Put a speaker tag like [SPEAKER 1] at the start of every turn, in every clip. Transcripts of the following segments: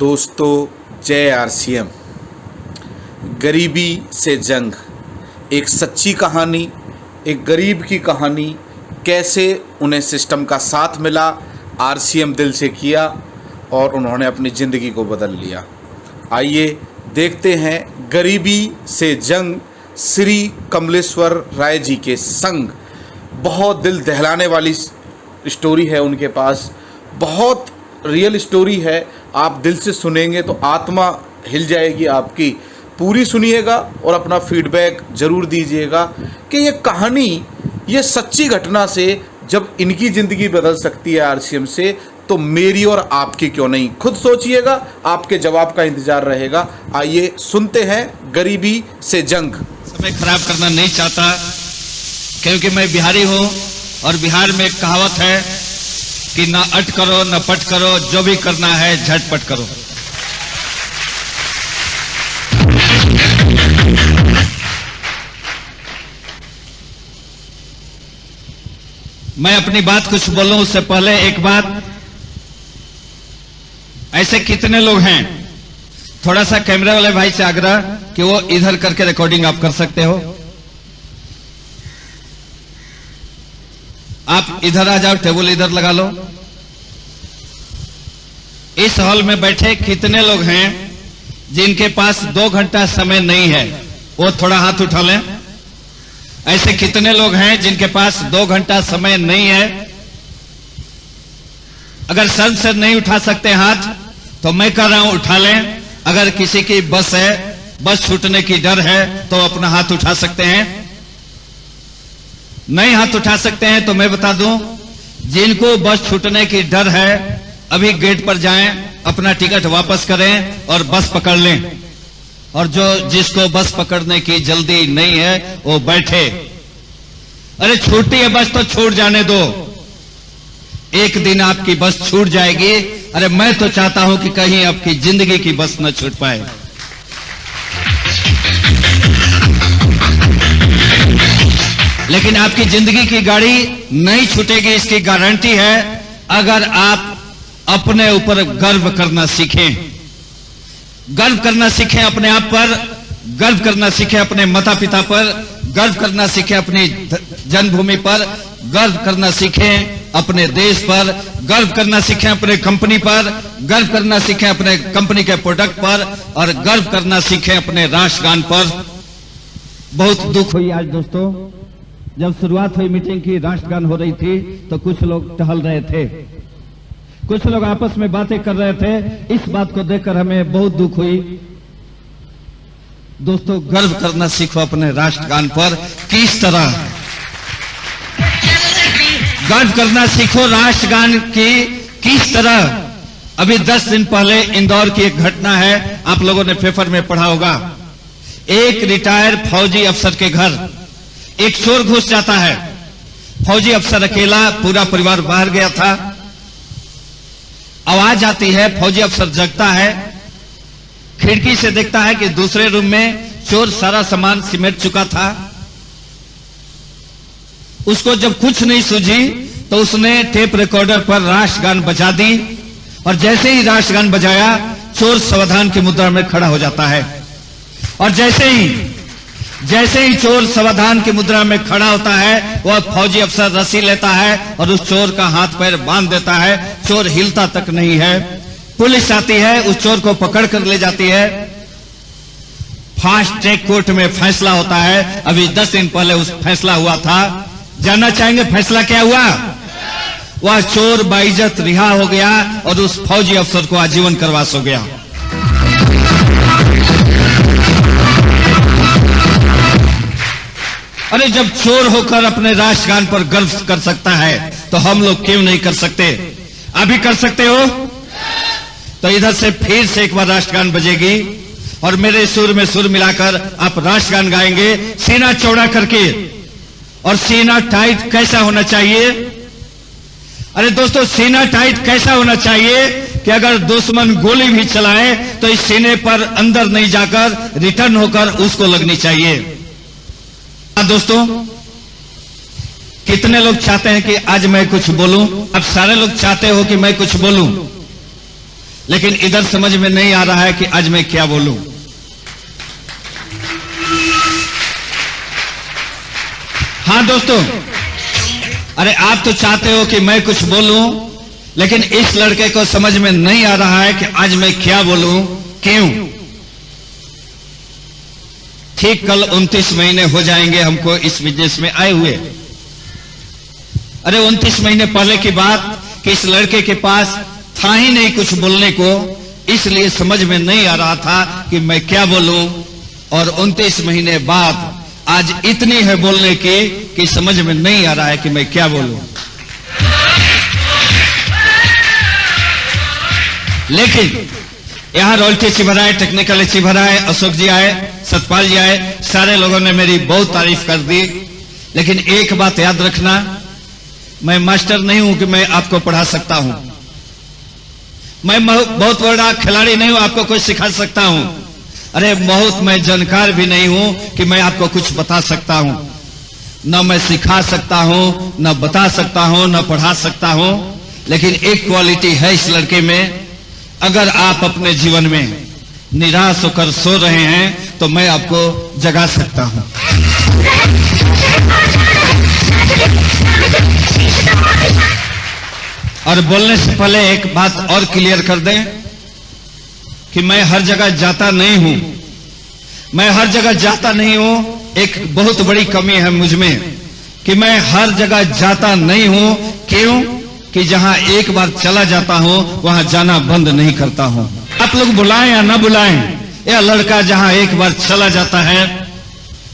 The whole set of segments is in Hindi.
[SPEAKER 1] दोस्तों, जय आरसीएम। गरीबी से जंग, एक सच्ची कहानी, एक गरीब की कहानी। कैसे उन्हें सिस्टम का साथ मिला, आरसीएम दिल से किया और उन्होंने अपनी ज़िंदगी को बदल लिया। आइए देखते हैं गरीबी से जंग श्री कमलेश्वर राय जी के संग। बहुत दिल दहलाने वाली स्टोरी है उनके पास, बहुत रियल स्टोरी है। आप दिल से सुनेंगे तो आत्मा हिल जाएगी आपकी। पूरी सुनिएगा और अपना फीडबैक ज़रूर दीजिएगा कि ये कहानी, ये सच्ची घटना से जब इनकी ज़िंदगी बदल सकती है आरसीएम से, तो मेरी और आपकी क्यों नहीं। खुद सोचिएगा, आपके जवाब का इंतज़ार रहेगा। आइए सुनते हैं गरीबी से जंग।
[SPEAKER 2] समय खराब करना नहीं चाहता, क्योंकि मैं बिहारी हूँ और बिहार में एक कहावत है कि ना अट करो ना पट करो, जो भी करना है झटपट करो। मैं अपनी बात कुछ बोलूं उससे पहले एक बात, ऐसे कितने लोग हैं, थोड़ा सा कैमरे वाले भाई से आग्रह कि वो इधर करके रिकॉर्डिंग आप कर सकते हो। आप इधर आ जाओ, टेबल इधर लगा लो। इस हॉल में बैठे कितने लोग हैं जिनके पास 2 घंटा समय नहीं है? वो थोड़ा हाथ उठा लें। ऐसे कितने लोग हैं जिनके पास 2 घंटा समय नहीं है? अगर सर से नहीं उठा सकते हाथ तो मैं कह रहा हूं उठा लें। अगर किसी की बस है, बस छूटने की डर है, तो अपना हाथ उठा सकते हैं। नहीं हाथ उठा सकते हैं तो मैं बता दूं, जिनको बस छूटने की डर है अभी गेट पर जाएं, अपना टिकट वापस करें और बस पकड़ लें। और जिसको बस पकड़ने की जल्दी नहीं है वो बैठे। अरे छूटी है बस तो छूट जाने दो, एक दिन आपकी बस छूट जाएगी। अरे मैं तो चाहता हूं कि कहीं आपकी जिंदगी की बस न छूट पाए। लेकिन आपकी जिंदगी की गाड़ी नहीं छूटेगी, इसकी गारंटी है अगर आप अपने ऊपर गर्व करना सीखें। गर्व करना सीखें अपने आप पर, गर्व करना सीखें अपने माता पिता पर, गर्व करना सीखें अपनी जन्मभूमि पर, गर्व करना सीखें अपने देश पर, गर्व करना सीखें अपने कंपनी पर, गर्व करना सीखें अपने कंपनी के प्रोडक्ट पर, और गर्व करना सीखें अपने राष्ट्रगान पर। बहुत दुख हुई आज दोस्तों, जब शुरुआत हुई मीटिंग की, राष्ट्रगान हो रही थी तो कुछ लोग टहल रहे थे, कुछ लोग आपस में बातें कर रहे थे। इस बात को देखकर हमें बहुत दुख हुई। दोस्तों, गर्व करना सीखो अपने राष्ट्रगान पर। किस तरह गर्व करना सीखो राष्ट्रगान की, किस तरह। अभी 10 दिन पहले इंदौर की एक घटना है, आप लोगों ने पेपर में पढ़ा होगा। एक रिटायर फौजी अफसर के घर एक चोर घुस जाता है। फौजी अफसर अकेला, पूरा परिवार बाहर गया था। आवाज आती है, फौजी अफसर जगता है, खिड़की से देखता है कि दूसरे रूम में चोर सारा सामान सिमट चुका था। उसको जब कुछ नहीं सूझी तो उसने टेप रिकॉर्डर पर राष्ट्रगान बजा दी, और जैसे ही राष्ट्रगान बजाया चोर सावधान की मुद्रा में खड़ा हो जाता है। और जैसे ही चोर सावधान की मुद्रा में खड़ा होता है, वह फौजी अफसर रस्सी लेता है और उस चोर का हाथ पैर बांध देता है। चोर हिलता तक नहीं है। पुलिस आती है, उस चोर को पकड़ कर ले जाती है। फास्ट ट्रैक कोर्ट में फैसला होता है। अभी 10 दिन पहले उस फैसला हुआ था। जानना चाहेंगे फैसला क्या हुआ? वह चोर बाइज्जत रिहा हो गया और उस फौजी अफसर को आजीवन कारावास हो गया। अरे जब चोर होकर अपने राष्ट्रगान पर गर्व कर सकता है तो हम लोग क्यों नहीं कर सकते? अभी कर सकते हो तो इधर से फिर से एक बार राष्ट्रगान बजेगी और मेरे सुर में सुर मिलाकर आप राष्ट्रगान गाएंगे, सीना चौड़ा करके। और सीना टाइट कैसा होना चाहिए? अरे दोस्तों, सीना टाइट कैसा होना चाहिए कि अगर दुश्मन गोली भी चलाए तो इस सीने पर अंदर नहीं जाकर रिटर्न होकर उसको लगनी चाहिए। दोस्तों, कितने लोग चाहते हैं कि आज मैं कुछ बोलूं? अब सारे लोग चाहते हो कि मैं कुछ बोलूं। लेकिन इधर समझ में नहीं आ रहा है कि आज मैं क्या बोलूं। हां दोस्तों, अरे आप तो चाहते हो कि मैं कुछ बोलूं, लेकिन इस लड़के को समझ में नहीं आ रहा है कि आज मैं क्या बोलूं, क्यों। ठीक कल 29 महीने हो जाएंगे हमको इस बिजनेस में आए हुए। अरे 29 महीने पहले की बात कि इस लड़के के पास था ही नहीं कुछ बोलने को, इसलिए समझ में नहीं आ रहा था कि मैं क्या बोलूं। और 29 महीने बाद आज इतनी है बोलने की कि समझ में नहीं आ रहा है कि मैं क्या बोलूं। लेकिन यहां रॉयल्टी चिभर आए, टेक्निकल चिभर आए, अशोक जी आए, सतपाल जी आए, सारे लोगों ने मेरी बहुत तारीफ कर दी। लेकिन एक बात याद रखना, मैं मास्टर नहीं हूं कि मैं आपको पढ़ा सकता हूं। मैं बहुत बड़ा खिलाड़ी नहीं हूं, आपको कुछ सिखा सकता हूं। अरे बहुत मैं जानकार भी नहीं हूं कि मैं आपको कुछ बता सकता हूं। न मैं सिखा सकता हूं, न बता सकता हूं, न पढ़ा सकता हूं। लेकिन एक क्वालिटी है इस लड़के में, अगर आप अपने जीवन में निराश होकर सो रहे हैं तो मैं आपको जगा सकता हूं। और बोलने से पहले एक बात और क्लियर कर दें कि मैं हर जगह जाता नहीं हूं। मैं हर जगह जाता नहीं हूं। एक बहुत बड़ी कमी है मुझ में कि मैं हर जगह जाता नहीं हूं। क्यों? कि जहां एक बार चला जाता हूं वहां जाना बंद नहीं करता हूं। आप लोग बुलाएं या ना बुलाएं, यह लड़का जहां एक बार चला जाता है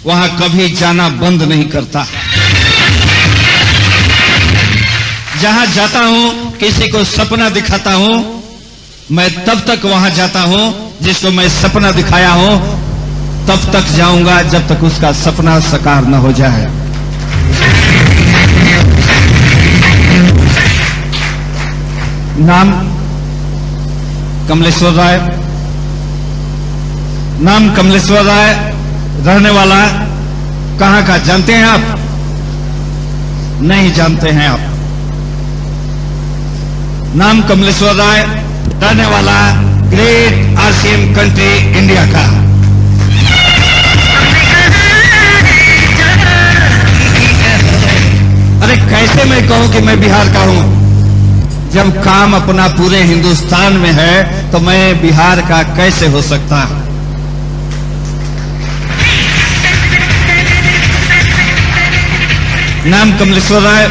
[SPEAKER 2] वहां कभी जाना बंद नहीं करता। जहां जाता हूं किसी को सपना दिखाता हूं, मैं तब तक वहां जाता हूं जिसको मैं सपना दिखाया हूं, तब तक जाऊंगा जब तक उसका सपना साकार न हो जाए। नाम कमलेश्वर राय, नाम कमलेश्वर राय, रहने वाला कहां का जानते हैं आप? नहीं जानते हैं आप। नाम कमलेश्वर राय, रहने वाला ग्रेट आरसीएम कंट्री इंडिया का। अरे कैसे मैं कहूं कि मैं बिहार का हूं, जब काम अपना पूरे हिंदुस्तान में है तो मैं बिहार का कैसे हो सकता है? नाम कमलेश्वर राय,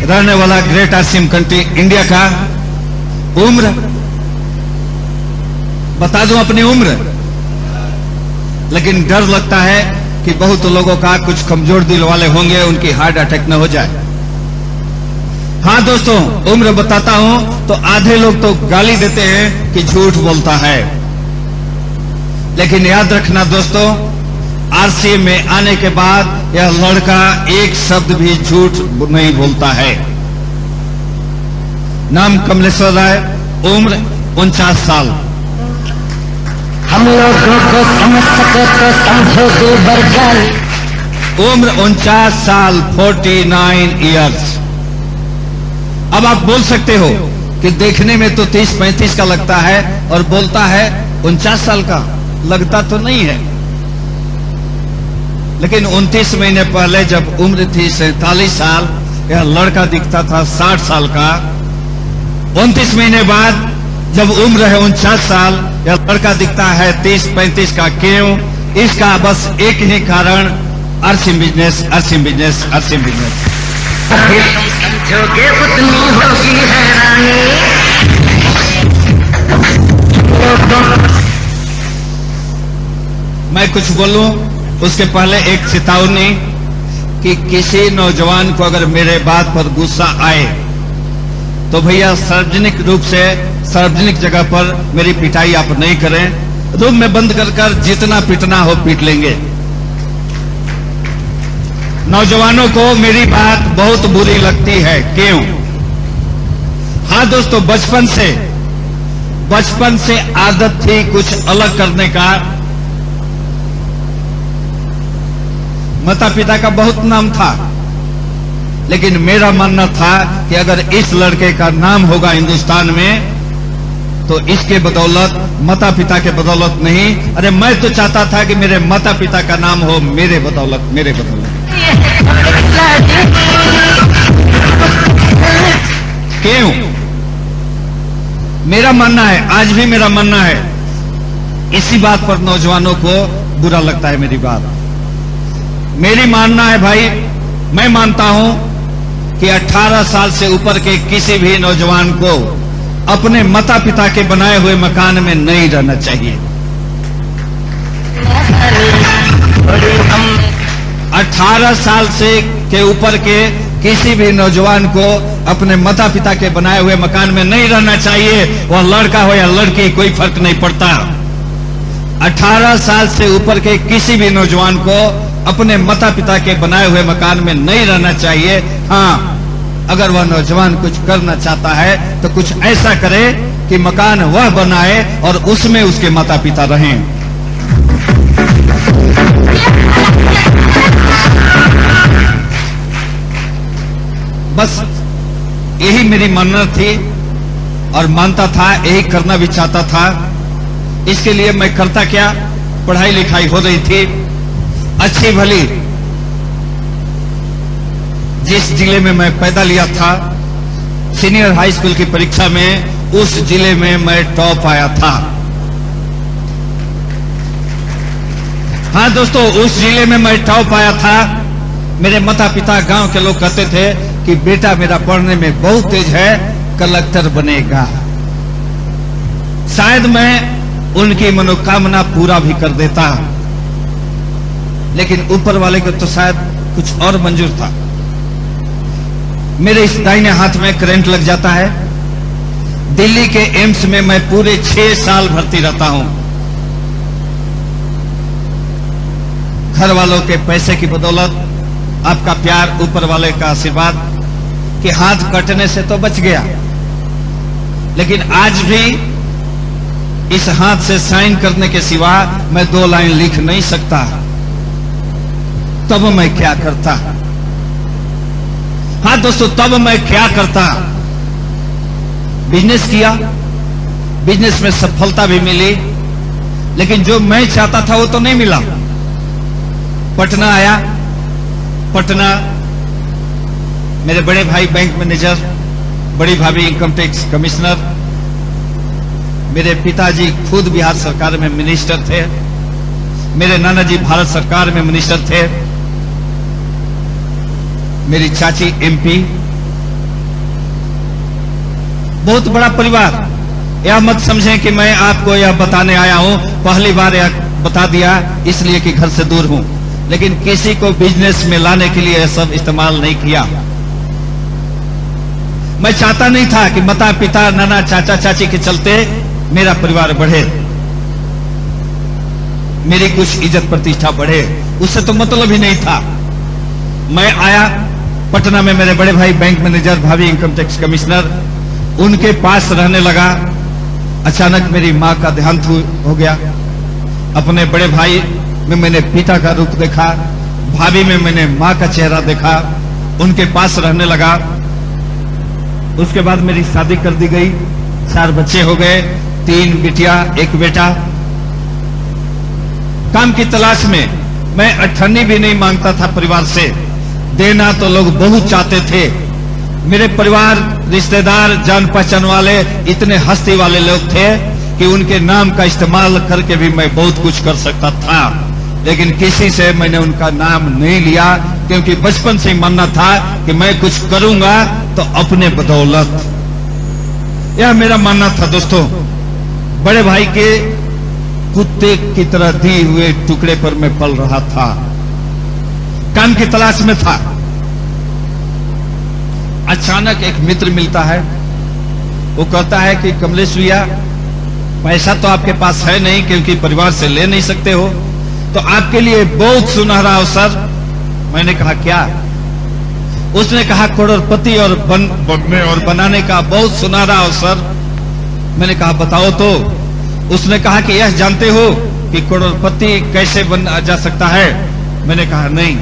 [SPEAKER 2] रहने वाला ग्रेट आरसीएम कंट्री इंडिया का। उम्र बता दूं अपनी उम्र, लेकिन डर लगता है कि बहुत लोगों का कुछ कमजोर दिल वाले होंगे, उनकी हार्ट अटैक न हो जाए। हां दोस्तों, उम्र बताता हूं तो आधे लोग तो गाली देते हैं कि झूठ बोलता है। लेकिन याद रखना दोस्तों, आरसीएम में आने के बाद यह लड़का एक शब्द भी झूठ नहीं बोलता है। नाम कमलेश्वर राय, उम्र 49 साल।
[SPEAKER 3] हम लोगों को समझ सके तो समझोगे बरगल।
[SPEAKER 2] उम्र 49 साल, 49 इयर्स। अब आप बोल सकते हो कि देखने में तो 30-35 का लगता है और बोलता है 49 साल का, लगता तो नहीं है। लेकिन 29 महीने पहले जब उम्र थी 47 साल, यह लड़का दिखता था 60 साल का। 29 महीने बाद जब उम्र है 49 साल, यह लड़का दिखता है 30-35 का। क्यों? इसका बस एक ही कारण, RCM business, RCM business, RCM business.
[SPEAKER 3] समझोगे उतनी होगी हैरानी।
[SPEAKER 2] मैं कुछ बोलूं उसके पहले एक चेतावनी कि किसी नौजवान को अगर मेरे बात पर गुस्सा आए तो भैया सार्वजनिक रूप से, सार्वजनिक जगह पर मेरी पिटाई आप नहीं करें। रूम में बंद कर जितना पिटना हो पीट लेंगे। नौजवानों को मेरी बात बहुत बुरी लगती है। क्यों? हाँ दोस्तों, बचपन से आदत थी कुछ अलग करने का। माता पिता का बहुत नाम था, लेकिन मेरा मानना था कि अगर इस लड़के का नाम होगा हिंदुस्तान में तो इसके बदौलत, माता पिता के बदौलत नहीं। अरे मैं तो चाहता था कि मेरे माता पिता का नाम हो मेरे बदौलत, मेरे बदौलत। क्यों? मेरा मानना है, आज भी मेरा मानना है, इसी बात पर नौजवानों को बुरा लगता है मेरी बात। मेरी मानना है भाई, मैं मानता हूं कि 18 साल से ऊपर के किसी भी नौजवान को अपने माता पिता के बनाए हुए मकान में नहीं रहना चाहिए। 18 साल से के ऊपर के किसी भी नौजवान को अपने माता पिता के बनाए हुए मकान में नहीं रहना चाहिए। वह लड़का हो या लड़की, कोई फर्क नहीं पड़ता। 18 साल से ऊपर के किसी भी नौजवान को अपने माता पिता के बनाए हुए मकान में नहीं रहना चाहिए। हाँ, अगर वह नौजवान कुछ करना चाहता है तो कुछ ऐसा करे कि मकान वह बनाए और उसमें उसके माता पिता रहें। बस यही मेरी मानना थी और मानता था, यही करना भी चाहता था। इसके लिए मैं करता क्या, पढ़ाई लिखाई हो रही थी अच्छी भली। जिस जिले में मैं पैदा लिया था, सीनियर हाई स्कूल की परीक्षा में उस जिले में मैं टॉप आया था। हाँ दोस्तों, उस जिले में मैं टॉप आया था। मेरे माता पिता, गांव के लोग कहते थे कि बेटा मेरा पढ़ने में बहुत तेज है, कलेक्टर बनेगा। शायद मैं उनकी मनोकामना पूरा भी कर देता, लेकिन ऊपर वाले को तो शायद कुछ और मंजूर था। मेरे इस दाहिने हाथ में करंट लग जाता है। दिल्ली के एम्स में मैं पूरे 6 साल भर्ती रहता हूं। घर वालों के पैसे की बदौलत, आपका प्यार, ऊपर वाले का आशीर्वाद कि हाथ कटने से तो बच गया, लेकिन आज भी इस हाथ से साइन करने के सिवा मैं 2 लाइन लिख नहीं सकता। तब मैं क्या करता? हाँ दोस्तों, तब मैं क्या करता? बिजनेस किया, बिजनेस में सफलता भी मिली, लेकिन जो मैं चाहता था वो तो नहीं मिला। पटना आया, पटना मेरे बड़े भाई बैंक मैनेजर, बड़ी भाभी इनकम टैक्स कमिश्नर, मेरे पिताजी खुद बिहार सरकार में मिनिस्टर थे, मेरे नाना जी भारत सरकार में मिनिस्टर थे, मेरी चाची एमपी। बहुत बड़ा परिवार। यह मत समझें कि मैं आपको यह बताने आया हूं, पहली बार यह बता दिया इसलिए कि घर से दूर हूं, लेकिन किसी को बिजनेस में लाने के लिए यह सब इस्तेमाल नहीं किया। मैं चाहता नहीं था कि माता पिता, नाना, चाचा, चाची के चलते मेरा परिवार बढ़े, मेरी कुछ इज्जत प्रतिष्ठा बढ़े, उससे तो मतलब ही नहीं था। मैं आया पटना में, मेरे बड़े भाई बैंक मैनेजर, भाभी इनकम टैक्स कमिश्नर, उनके पास रहने लगा। अचानक मेरी मां का देहांत हो गया। अपने बड़े भाई में मैंने पिता का रूप देखा, भाभी में मैंने मां का चेहरा देखा, उनके पास रहने लगा। उसके बाद मेरी शादी कर दी गई, 4 बच्चे हो गए, 3 बिटिया 1 बेटा। काम की तलाश में मैं अठन्नी भी नहीं मांगता था परिवार से, देना तो लोग बहुत चाहते थे। मेरे परिवार, रिश्तेदार, जान पहचान वाले इतने हस्ती वाले लोग थे कि उनके नाम का इस्तेमाल करके भी मैं बहुत कुछ कर सकता था, लेकिन किसी से मैंने उनका नाम नहीं लिया, क्योंकि बचपन से ही मानना था कि मैं कुछ करूंगा तो अपने बदौलत। यह मेरा मानना था दोस्तों। बड़े भाई के कुत्ते की तरह दिए हुए टुकड़े पर मैं पल रहा था, काम की तलाश में था। अचानक एक मित्र मिलता है, वो कहता है कि कमलेश भैया, पैसा तो आपके पास है नहीं क्योंकि परिवार से ले नहीं सकते हो, तो आपके लिए बहुत सुनहरा अवसर। मैंने कहा क्या? उसने कहा करोड़पति और बनने और बनाने का बहुत सुनहरा अवसर। मैंने कहा बताओ तो। उसने कहा कि यह जानते हो कि करोड़पति कैसे बन जा सकता है? मैंने कहा नहीं।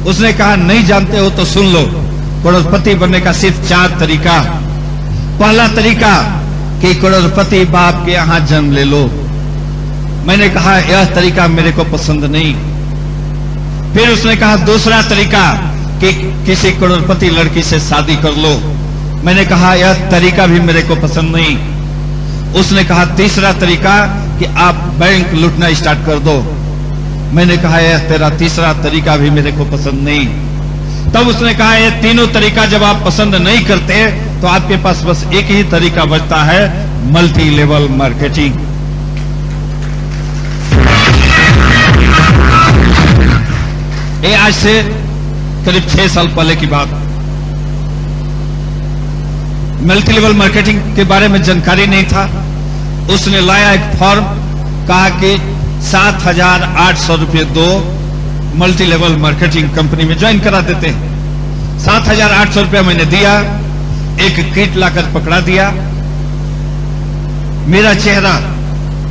[SPEAKER 2] उसने कहा नहीं जानते हो तो सुन लो, करोड़पति बनने का सिर्फ 4 तरीका। पहला तरीका कि करोड़पति बाप के यहां जन्म ले लो। मैंने कहा यह तरीका मेरे को पसंद नहीं। फिर उसने कहा दूसरा तरीका कि किसी करोड़पति लड़की से शादी कर लो। मैंने कहा यह तरीका भी मेरे को पसंद नहीं। उसने कहा तीसरा तरीका कि आप बैंक लूटना स्टार्ट कर दो। मैंने कहा यह तेरा तीसरा तरीका भी मेरे को पसंद नहीं। तब उसने कहा ये तीनों तरीका जब आप पसंद नहीं करते तो आपके पास बस एक ही तरीका बचता है, मल्टी लेवल मार्केटिंग। ये आज से करीब 6 साल पहले की बात। मल्टी लेवल मार्केटिंग के बारे में जानकारी नहीं था। उसने लाया एक फॉर्म, कहा कि 7,800 रुपये दो, मल्टी लेवल मार्केटिंग कंपनी में ज्वाइन करा देते हैं। 7,800 रुपया मैंने दिया, एक किट लाकर पकड़ा दिया। मेरा चेहरा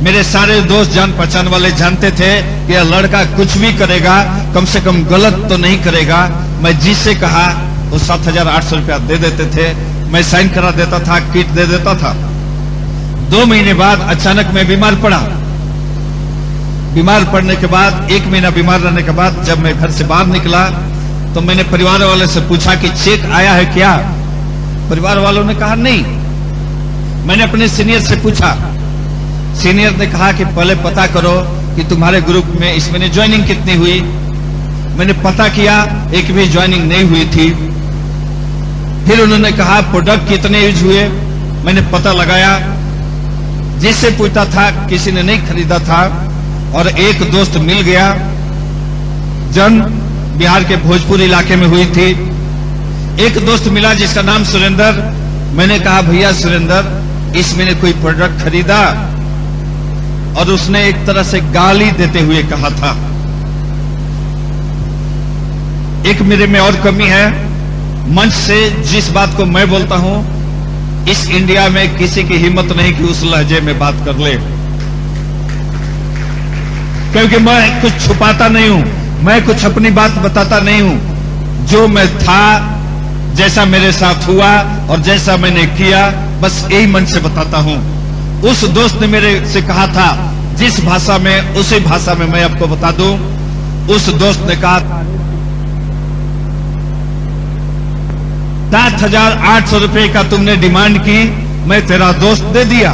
[SPEAKER 2] मेरे सारे दोस्त जान पहचान वाले जानते थे कि यह लड़का कुछ भी करेगा कम से कम गलत तो नहीं करेगा। मैं जिससे कहा वो 7,800 रुपया दे देते थे, मैं साइन करा देता था, किट दे देता था। 2 महीने बाद अचानक मैं बीमार पड़ा। बीमार पड़ने के बाद 1 महीना बीमार रहने के बाद जब मैं घर से बाहर निकला तो मैंने परिवार वाले से पूछा कि चेक आया है क्या? परिवार वालों ने कहा नहीं। मैंने अपने सीनियर से पूछा। सीनियर ने कहा कि पहले पता करो कि तुम्हारे ग्रुप में इसमें ज्वाइनिंग कितनी हुई। मैंने पता किया, एक भी ज्वाइनिंग नहीं हुई थी। फिर उन्होंने कहा प्रोडक्ट कितने यूज हुए। मैंने पता लगाया, जिससे पूछता था किसी ने नहीं खरीदा था और एक दोस्त मिल गया। जन बिहार के भोजपुर इलाके में हुई थी। एक दोस्त मिला जिसका नाम सुरेंद्र। मैंने कहा भैया सुरेंद्र, इसमें कोई प्रोडक्ट खरीदा? और उसने एक तरह से गाली देते हुए कहा था। एक मेरे में और कमी है, मंच से जिस बात को मैं बोलता हूं इस इंडिया में किसी की हिम्मत नहीं कि उस लहजे में बात कर ले, क्योंकि मैं कुछ छुपाता नहीं हूं, मैं कुछ अपनी बात बताता नहीं हूं। जो मैं था, जैसा मेरे साथ हुआ और जैसा मैंने किया, बस यही मन से बताता हूं। उस दोस्त ने मेरे से कहा था जिस भाषा में, उसी भाषा में मैं आपको बता दूं। उस दोस्त ने कहा 7,800 रुपए का तुमने डिमांड की, मैं तेरा दोस्त दे दिया,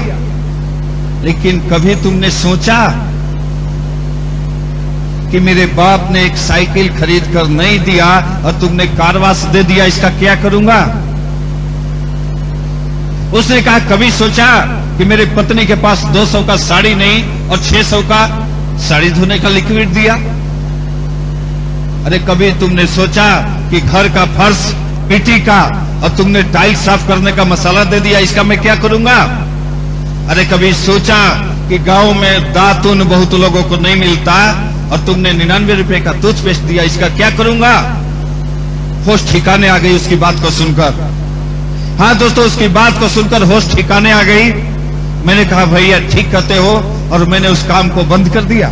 [SPEAKER 2] लेकिन कभी तुमने सोचा कि मेरे बाप ने एक साइकिल खरीद कर नहीं दिया और तुमने कारवास दे दिया, इसका क्या करूंगा? उसने कहा कभी सोचा कि मेरी पत्नी के पास 200 का साड़ी नहीं और 600 का साड़ी धोने का लिक्विड दिया? अरे कभी तुमने सोचा कि घर का फर्श मिट्टी का और तुमने टाइल्स साफ करने का मसाला दे दिया, इसका मैं क्या करूंगा? अरे कभी सोचा कि गांव में दातुन बहुत लोगों को नहीं मिलता और तुमने 99 रुपए का टूथपेस्ट दिया, इसका क्या करूंगा? होश ठिकाने आ गई उसकी बात को सुनकर। हाँ दोस्तों, उसकी बात को सुनकर होश ठिकाने आ गई। मैंने कहा भैया ठीक कहते हो, और मैंने उस काम को बंद कर दिया।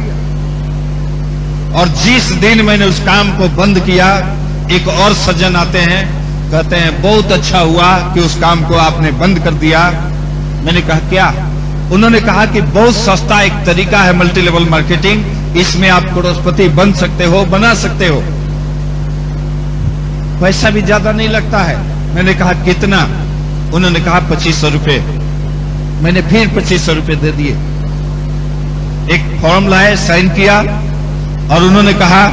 [SPEAKER 2] और जिस दिन मैंने उस काम को बंद किया, एक और सज्जन आते हैं, कहते हैं बहुत अच्छा हुआ कि उस काम को आपने बंद कर दिया। मैंने कहा क्या? उन्होंने कहा कि बहुत सस्ता एक तरीका है मल्टी लेवल मार्केटिंग, इसमें आप करोड़पति बन सकते हो, बना सकते हो, पैसा भी ज्यादा नहीं लगता है। मैंने कहा कितना? उन्होंने कहा 2500 रुपए। मैंने फिर 2500 रुपए दे दिए। एक फॉर्म लाए, साइन किया, और उन्होंने कहा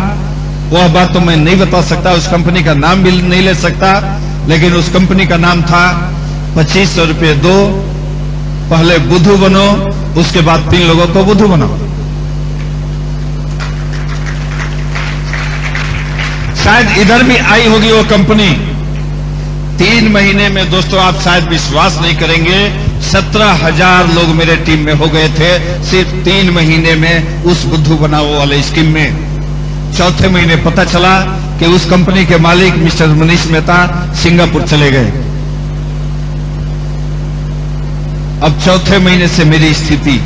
[SPEAKER 2] वह बात तो मैं नहीं बता सकता, उस कंपनी का नाम भी नहीं ले सकता, लेकिन उस कंपनी का नाम था 2500 रुपये दो, पहले बुद्धू बनो, उसके बाद 3 लोगों को बुद्धू बनाओ। शायद इधर भी आई होगी वो कंपनी। 3 महीने में दोस्तों आप शायद विश्वास नहीं करेंगे, 17,000 लोग मेरे टीम में हो गए थे सिर्फ 3 महीने में उस बुद्धू बनाओ वाले स्कीम में। चौथे महीने पता चला कि उस कंपनी के मालिक मिस्टर मनीष मेहता सिंगापुर चले गए। अब चौथे महीने से मेरी स्थिति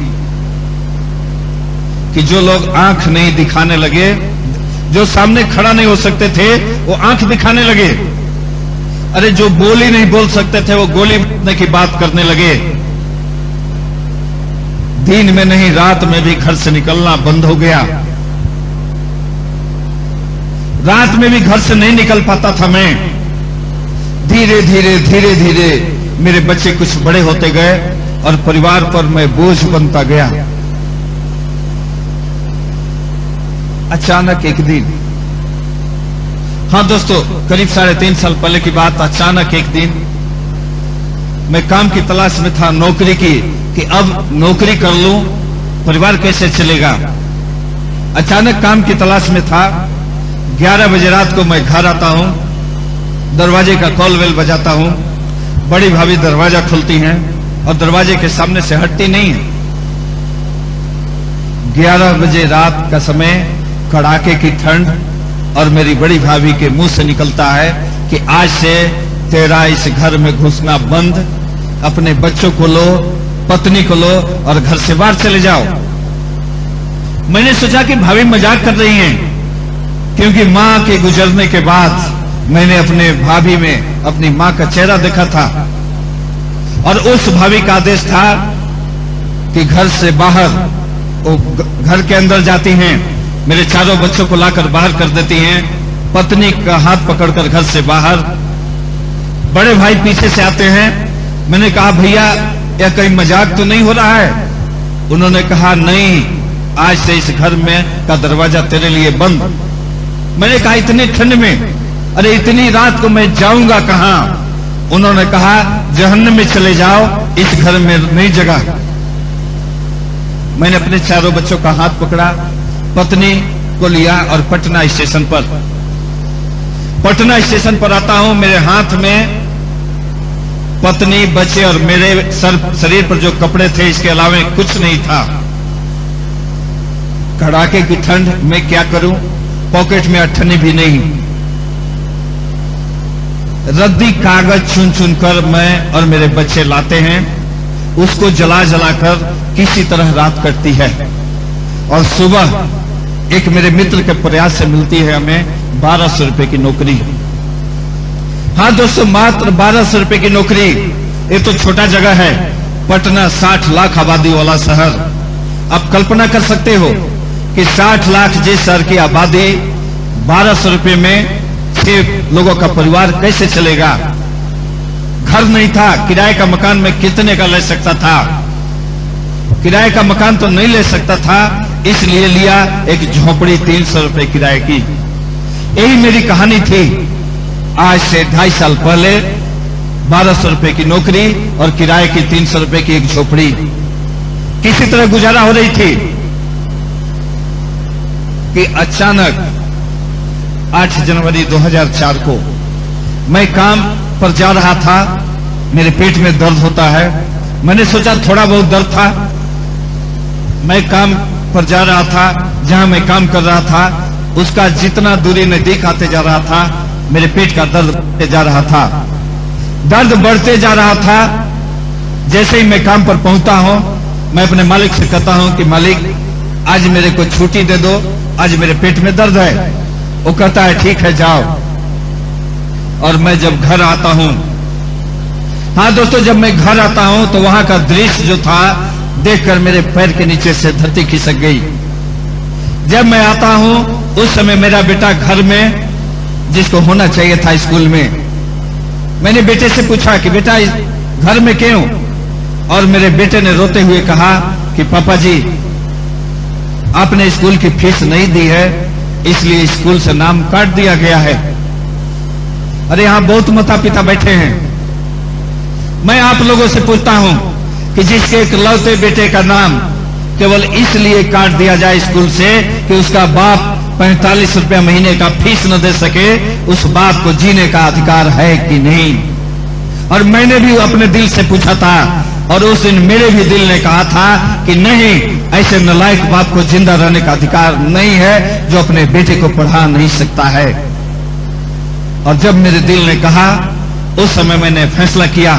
[SPEAKER 2] कि जो लोग आंख नहीं दिखाने लगे, जो सामने खड़ा नहीं हो सकते थे वो आंख दिखाने लगे, अरे जो बोली नहीं बोल सकते थे वो गोली मारने की बात करने लगे। दिन में नहीं रात में भी घर से निकलना बंद हो गया। रात में भी घर से नहीं निकल पाता था मैं। धीरे धीरे मेरे बच्चे कुछ बड़े होते गए और परिवार पर मैं बोझ बनता गया। अचानक एक दिन, हाँ दोस्तों, करीब 3.5 साल पहले की बात, अचानक एक दिन मैं काम की तलाश में था, नौकरी की, कि अब नौकरी कर लूं, परिवार कैसे चलेगा। अचानक काम की तलाश में था। 11 बजे रात को मैं घर आता हूं, दरवाजे का कॉल बेल बजाता हूं, बड़ी भाभी दरवाजा खोलती हैं और दरवाजे के सामने से हटती नहीं है। 11 बजे रात का समय, कड़ाके की ठंड, और मेरी बड़ी भाभी के मुंह से निकलता है कि आज से तेरा इस घर में घुसना बंद, अपने बच्चों को लो, पत्नी को लो और घर से बाहर चले जाओ। मैंने सोचा कि भाभी मजाक कर रही हैं, क्योंकि मां के गुजरने के बाद मैंने अपने भाभी में अपनी मां का चेहरा देखा था और उस भाभी का आदेश था कि घर से बाहर, वो घर के अंदर जाती हैं, मेरे चारों बच्चों को लाकर बाहर कर देती हैं, पत्नी का हाथ पकड़कर घर से बाहर। बड़े भाई पीछे से आते हैं। मैंने कहा भैया यह कहीं मजाक तो नहीं हो रहा है? उन्होंने कहा नहीं, आज से इस घर में का दरवाजा तेरे लिए बंद। मैंने कहा इतनी ठंड में, अरे इतनी रात को मैं जाऊंगा कहां? उन्होंने कहा जहन्नम में चले जाओ, इस घर में नहीं जगह। मैंने अपने चारों बच्चों का हाथ पकड़ा, पत्नी को लिया और पटना स्टेशन पर आता हूं। मेरे हाथ में पत्नी, बच्चे और मेरे शरीर पर जो कपड़े थे, इसके अलावा कुछ नहीं था। कड़ाके की ठंड, मैं क्या करूं? पॉकेट में अठन्नी भी नहीं। रद्दी कागज चुन चुन कर मैं और मेरे बच्चे लाते हैं, उसको जला जलाकर किसी तरह रात कटती है और सुबह एक मेरे मित्र के प्रयास से मिलती है हमें 1200 रुपए की नौकरी। हाँ दोस्तों, मात्र 1200 रुपए की नौकरी। ये तो छोटा जगह है, पटना 60 लाख आबादी वाला शहर। आप कल्पना कर सकते हो कि 60 लाख जिस शहर की आबादी, 1200 रुपए में 6 लोगों का परिवार कैसे चलेगा? घर नहीं था, किराए का मकान में कितने का ले सकता था? किराए का मकान तो नहीं ले सकता था, इसलिए लिया एक झोपड़ी 300 रुपए किराए की। यही मेरी कहानी थी। आज से 2.5 साल पहले 1200 रुपए की नौकरी और किराए की 300 रुपए की एक झोपड़ी, किसी तरह गुजारा हो रही थी कि अचानक 8 जनवरी 2004 को मैं काम पर जा रहा था। मेरे पेट में दर्द होता है। मैंने सोचा थोड़ा बहुत दर्द था। मैं काम पर जा रहा था, जहां मैं काम कर रहा था उसका जितना दूरी नजदीक आते जा रहा था, मेरे पेट का दर्द बढ़ते जा रहा था। दर्द बढ़ते जा रहा था। जैसे ही मैं काम पर पहुंचता हूं, मैं अपने मालिक से कहता हूं कि मालिक आज मेरे को छुट्टी दे दो, आज मेरे पेट में दर्द है। वो कहता है ठीक है जाओ। और मैं जब घर आता हूं, हाँ दोस्तों, जब मैं घर आता हूं तो वहां का दृश्य जो था, देखकर मेरे पैर के नीचे से धरती खिसक गई। जब मैं आता हूं उस समय मेरा बेटा घर में, जिसको होना चाहिए था स्कूल में। मैंने बेटे से पूछा कि बेटा घर में क्यों? और मेरे बेटे ने रोते हुए कहा कि पापा जी आपने स्कूल की फीस नहीं दी है, इसलिए स्कूल से नाम काट दिया गया है। अरे यहां बहुत माता पिता बैठे हैं। मैं आप लोगों से पूछता हूं कि जिसके इकलौते बेटे का नाम केवल इसलिए काट दिया जाए स्कूल से कि उसका बाप 45 रुपया महीने का फीस न दे सके, उस बाप को जीने का अधिकार है कि नहीं? और मैंने भी अपने दिल से पूछा था, और उस दिन मेरे भी दिल ने कहा था कि नहीं, ऐसे नालायक बाप को जिंदा रहने का अधिकार नहीं है जो अपने बेटे को पढ़ा नहीं सकता है। और जब मेरे दिल ने कहा, उस समय मैंने फैसला किया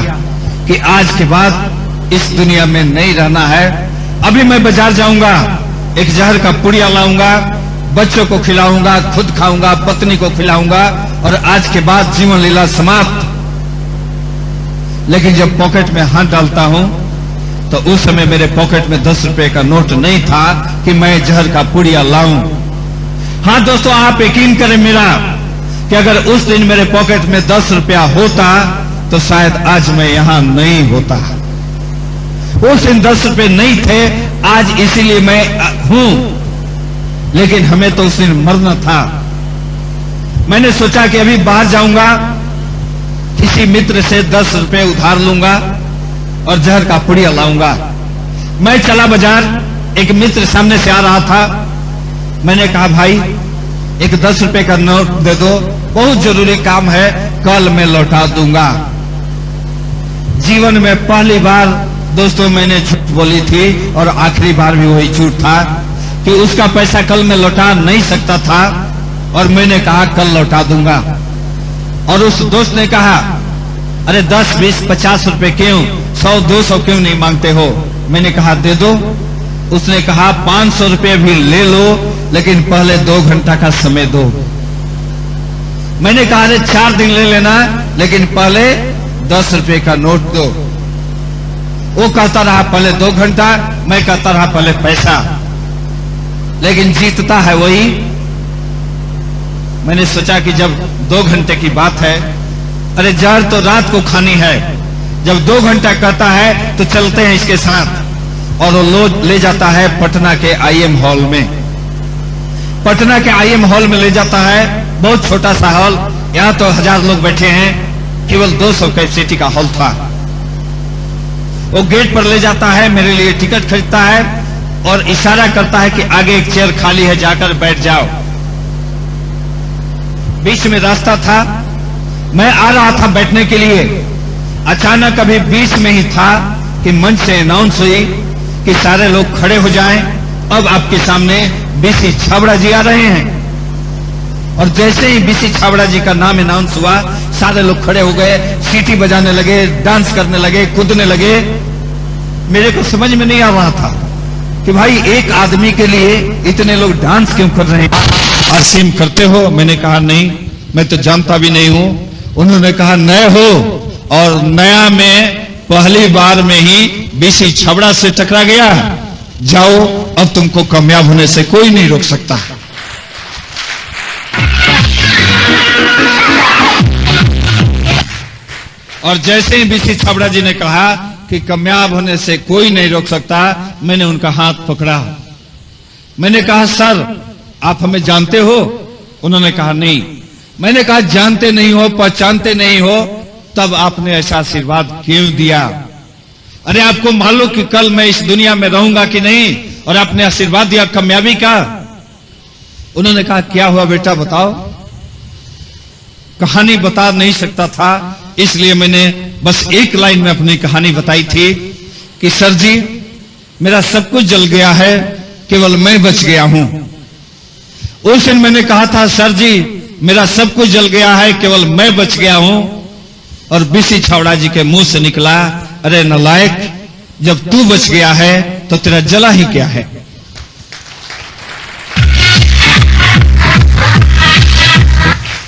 [SPEAKER 2] कि आज के बाद इस दुनिया में नहीं रहना है। अभी मैं बाजार जाऊंगा, एक जहर का पुड़िया लाऊंगा, बच्चों को खिलाऊंगा, खुद खाऊंगा, पत्नी को खिलाऊंगा, और आज के बाद जीवन लीला समाप्त। लेकिन जब पॉकेट में हाथ डालता हूं तो उस समय मेरे पॉकेट में 10 रुपए का नोट नहीं था कि मैं जहर का पुड़िया लाऊं। हाँ दोस्तों, आप यकीन करें मेरा कि अगर उस दिन मेरे पॉकेट में 10 रुपया होता तो शायद आज मैं यहां नहीं होता। उस दिन 10 रुपए नहीं थे, आज इसीलिए मैं हूं, लेकिन हमें तो उस दिन मरना था। मैंने सोचा कि अभी बाहर जाऊंगा, किसी मित्र से 10 रुपए उधार लूंगा और जहर का पुड़िया लाऊंगा। मैं चला बाजार, एक मित्र सामने से आ रहा था। मैंने कहा, भाई एक 10 रुपए का नोट दे दो, बहुत जरूरी काम है, कल मैं लौटा दूंगा। जीवन में पहली बार दोस्तों मैंने झूठ बोली थी और आखिरी बार भी वही झूठ था कि उसका पैसा कल मैं लौटा नहीं सकता था, और मैंने कहा कल लौटा दूंगा। और उस दोस्त ने कहा, अरे 10, 20, 50 रुपए क्यों, 100, 200 क्यों नहीं मांगते हो? मैंने कहा दे दो। उसने कहा 500 रुपए भी ले लो, लेकिन पहले 2 घंटा का समय दो। मैंने कहा अरे 4 दिन ले लेना, लेकिन पहले 10 रुपए का नोट दो। वो कहता रहा पहले 2 घंटा, मैं कहता रहा पहले पैसा, लेकिन जीतता है वही। मैंने सोचा कि जब 2 घंटे की बात है, अरे जहर तो रात को खानी है, जब 2 घंटा कहता है तो चलते हैं इसके साथ। और वो ले जाता है पटना के IM हॉल में। पटना के IM हॉल में ले जाता है, बहुत छोटा सा हॉल, यहां तो 1000 लोग बैठे हैं, केवल 200 कैपेसिटी का हॉल था। वो गेट पर ले जाता है, मेरे लिए टिकट खरीदता है और इशारा करता है कि आगे एक चेयर खाली है, जाकर बैठ जाओ। बीच में रास्ता था, मैं आ रहा था बैठने के लिए। अचानक अभी बीच में ही था कि मंच से अनाउंस हुई कि सारे लोग खड़े हो जाएं, अब आपके सामने BC छाबड़ा जी आ रहे हैं। और जैसे ही BC छाबड़ा जी का नाम अनाउंस हुआ, सारे लोग खड़े हो गए, सीटी बजाने लगे, डांस करने लगे, कूदने लगे। मेरे को समझ में नहीं आ रहा था कि भाई एक आदमी के लिए इतने लोग डांस क्यों कर रहे हैं। RCM करते हो? मैंने कहा नहीं, मैं तो जानता भी नहीं हूं। उन्होंने कहा नए हो, और नया में पहली बार में ही BC छाबड़ा से टकरा गया, जाओ अब तुमको कामयाब होने से कोई नहीं रोक सकता। और जैसे ही BC छाबड़ा जी ने कहा कि कामयाब होने से कोई नहीं रोक सकता, मैंने उनका हाथ पकड़ा। मैंने कहा सर आप हमें जानते हो? उन्होंने कहा नहीं। मैंने कहा जानते नहीं हो, पहचानते नहीं हो, तब आपने ऐसा आशीर्वाद क्यों दिया? अरे आपको मालूम कि कल मैं इस दुनिया में रहूंगा कि नहीं, और आपने आशीर्वाद दिया कामयाबी का। उन्होंने कहा क्या हुआ बेटा बताओ। कहानी बता नहीं सकता था, इसलिए मैंने बस एक लाइन में अपनी कहानी बताई थी कि सर जी मेरा सब कुछ जल गया है, केवल मैं बच गया हूं। उस दिन मैंने कहा था सर जी मेरा सब कुछ जल गया है, केवल मैं बच गया हूं। और BC छाबड़ा जी के मुंह से निकला, अरे नालायक, जब तू बच गया है तो तेरा जला ही क्या है।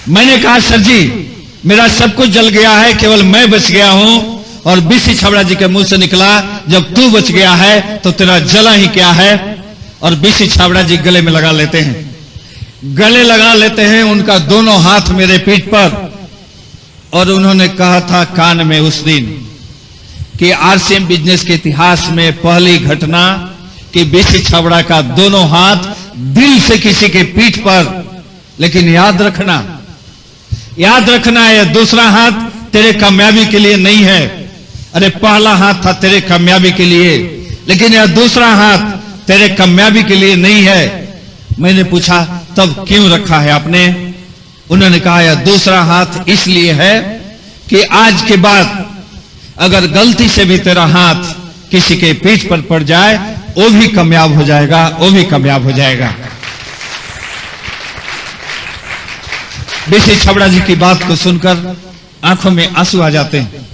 [SPEAKER 2] मैंने कहा सर जी मेरा सब कुछ जल गया है, केवल मैं बच गया हूं। और BC छाबड़ा जी के मुंह से निकला, जब तू बच गया है तो तेरा जला ही क्या है। और BC छाबड़ा जी गले में लगा लेते हैं, गले लगा लेते हैं, उनका दोनों हाथ मेरे पीठ पर। और उन्होंने कहा था कान में उस दिन कि RCM बिजनेस के इतिहास में पहली घटना कि BC छाबड़ा का दोनों हाथ दिल से किसी के पीठ पर। लेकिन याद रखना यह दूसरा हाथ तेरे कामयाबी के लिए नहीं है। अरे पहला हाथ था तेरे कामयाबी के लिए, लेकिन यह दूसरा हाथ तेरे कामयाबी के लिए नहीं है। मैंने पूछा तब क्यों रखा है आपने? उन्होंने कहा यह दूसरा हाथ इसलिए है कि आज के बाद अगर गलती से भी तेरा हाथ किसी के पीठ पर पड़ जाए, वो भी कामयाब हो जाएगा, वो भी कामयाब हो जाएगा। BC छाबड़ा जी की बात को सुनकर आंखों में आंसू आ जाते हैं।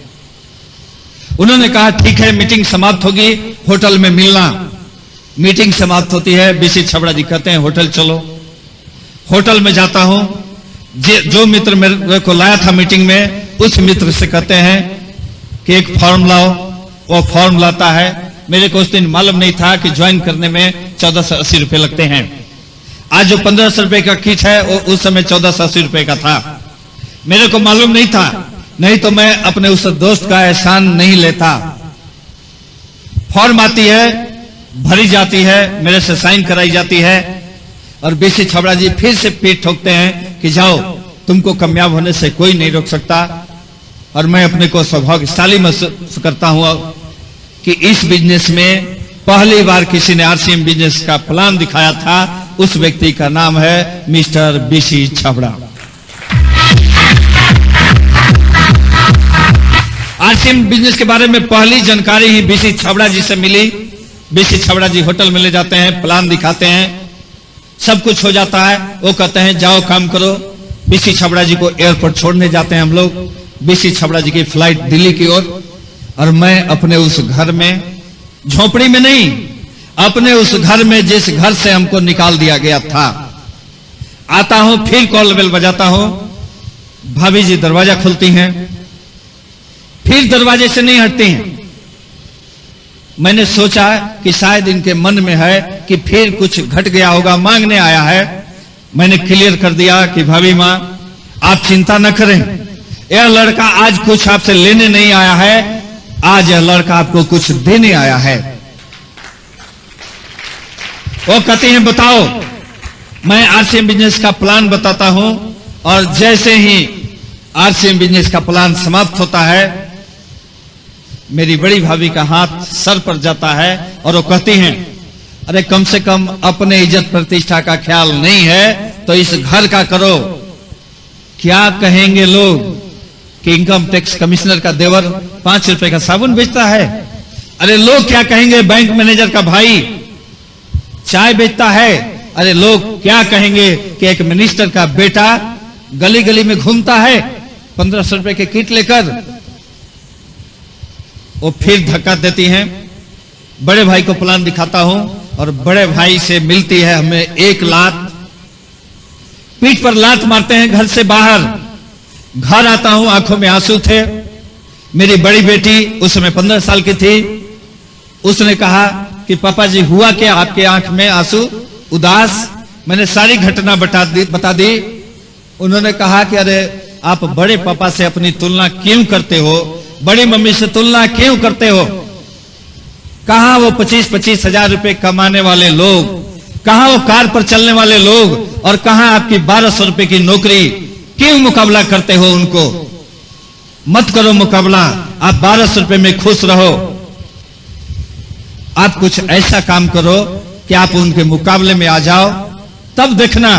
[SPEAKER 2] उन्होंने कहा ठीक है मीटिंग समाप्त होगी, होटल में मिलना। मीटिंग समाप्त होती है, BC छाबड़ा जी कहते हैं होटल चलो। होटल में जाता हूं, जो मित्र मेरे को लाया था मीटिंग में, उस मित्र से कहते हैं कि एक फॉर्म लाओ। वो फॉर्म लाता है, मेरे को उस दिन मालूम नहीं था कि ज्वाइन करने में 1480 रुपए लगते हैं। आज जो 1500 रुपए का किट है वो उस समय 1480 रुपए का था। मेरे को मालूम नहीं था, नहीं तो मैं अपने उस दोस्त का एहसान नहीं लेता। फॉर्म आती है, भरी जाती है, मेरे से साइन कराई जाती है और बीसी छबड़ा जी फिर से पीठ ठोकते हैं कि जाओ, तुमको कामयाब होने से कोई नहीं रोक सकता। और मैं अपने को सौभाग्यशाली महसूस करता हूं कि इस बिजनेस में पहली बार किसी ने आरसीएम बिजनेस का प्लान दिखाया था। उस व्यक्ति का नाम है mister BC Chhabra. RCM business के बारे में पहली जानकारी ही बीसी छबड़ा जी से मिली। बीसी छबड़ा जी होटल में ले जाते हैं, प्लान दिखाते हैं, सब कुछ हो जाता है। वो कहते हैं जाओ काम करो। बीसी छबड़ा जी को एयरपोर्ट छोड़ने जाते हैं हम लोग। बीसी छबड़ा जी की फ्लाइट दिल्ली की ओर, और मैं अपने उस घर में, झोपड़ी में नहीं, अपने उस घर में जिस घर से हमको निकाल दिया गया था, आता हूं, फिर कॉल बेल बजाता हूं। भाभी जी दरवाजा खुलती हैं, फिर दरवाजे से नहीं हटती हैं। मैंने सोचा कि शायद इनके मन में है कि फिर कुछ घट गया होगा, मांगने आया है। मैंने क्लियर कर दिया कि भाभी मां, आप चिंता न करें, यह लड़का आज कुछ आपसे लेने नहीं आया है, आज यह लड़का आपको कुछ देने आया है। वो कहते हैं बताओ। मैं आरसीएम बिजनेस का प्लान बताता हूं, और जैसे ही आरसीएम बिजनेस का प्लान समाप्त होता है, मेरी बड़ी भाभी का हाथ सर पर जाता है और वो कहती हैं, अरे कम से कम अपने इज्जत प्रतिष्ठा का ख्याल नहीं है तो इस घर का करो। क्या कहेंगे लोग कि इनकम टैक्स कमिश्नर का देवर 5 रुपए का साबुन बेचता है। अरे लोग क्या कहेंगे, बैंक मैनेजर का भाई चाय बेचता है। अरे लोग क्या कहेंगे कि एक मिनिस्टर का बेटा गली गली में घूमता है 1500 रुपए के किट लेकर। वो फिर धक्का देती हैं। बड़े भाई को प्लान दिखाता हूं और बड़े भाई से मिलती है हमें एक लात, पीठ पर लात मारते हैं घर से बाहर। घर आता हूं, आंखों में आंसू थे। मेरी बड़ी बेटी उस समय 15 साल की थी। उसने कहा कि पापा जी हुआ क्या, आपके आंख में आंसू, उदास। मैंने सारी घटना बता दी। उन्होंने कहा कि अरे आप बड़े पापा से अपनी तुलना क्यों करते हो, बड़ी मम्मी से तुलना क्यों करते हो। कहां वो 25-25 हजार रुपए कमाने वाले लोग, कहां वो कार पर चलने वाले लोग, और कहां आपकी 1200 रुपए की नौकरी। क्यों मुकाबला करते हो उनको। मत करो मुकाबला, आप 1200 रुपए में खुश रहो। आप कुछ ऐसा काम करो कि आप उनके मुकाबले में आ जाओ, तब देखना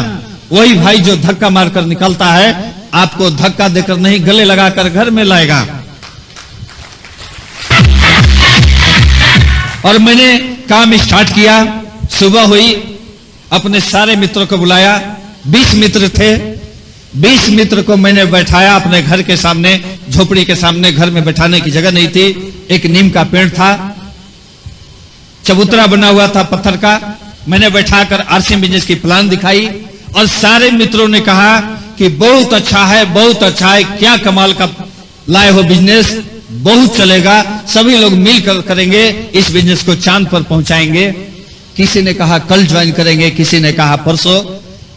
[SPEAKER 2] वही भाई जो धक्का मारकर निकलता है आपको धक्का देकर नहीं, गले लगाकर घर में लाएगा। और मैंने काम स्टार्ट किया। सुबह हुई, अपने सारे मित्रों को बुलाया। 20 मित्र थे। 20 मित्र को मैंने बैठाया अपने घर के सामने, झोपड़ी के सामने। घर में बैठाने की जगह नहीं थी। एक नीम का पेड़ था, चबूतरा बना हुआ था पत्थर का। मैंने बैठाकर आरसीएम बिजनेस की प्लान दिखाई और सारे मित्रों ने कहा कि बहुत अच्छा है, बहुत अच्छा है, क्या कमाल का लाए हो बिजनेस, बहुत चलेगा, सभी लोग मिलकर करेंगे, इस बिजनेस को चांद पर पहुंचाएंगे। किसी ने कहा कल ज्वाइन करेंगे, किसी ने कहा परसों,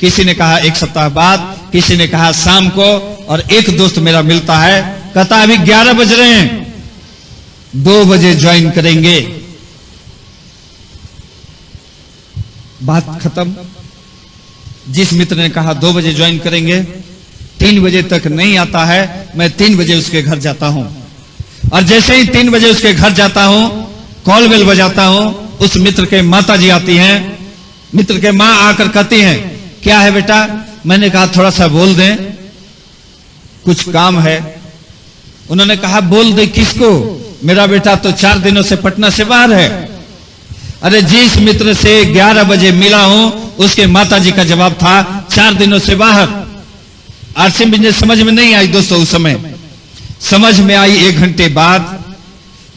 [SPEAKER 2] किसी ने कहा 1 सप्ताह बाद, किसी ने कहा शाम को। और एक दोस्त मेरा मिलता है, कहता अभी 11 बज रहे हैं, 2 बजे ज्वाइन करेंगे। बात खत्म। जिस मित्र ने कहा 2 बजे ज्वाइन करेंगे, 3 बजे तक नहीं आता है। मैं 3 बजे उसके घर जाता हूं, और जैसे ही 3 बजे उसके घर जाता हूं, कॉल बेल बजाता हूं, उस मित्र के माता जी आती हैं। मित्र के मां आकर कहती हैं, क्या है बेटा। मैंने कहा थोड़ा सा बोल दें, कुछ काम है। उन्होंने कहा बोल दे किसको, मेरा बेटा तो 4 दिनों से पटना से बाहर है। अरे जिस मित्र से 11 बजे मिला हूं, उसके माताजी का जवाब था 4 दिनों से बाहर। आरसीएम बिजनेस समझ में नहीं आई दोस्तों उस समय, समझ में आई 1 घंटे बाद,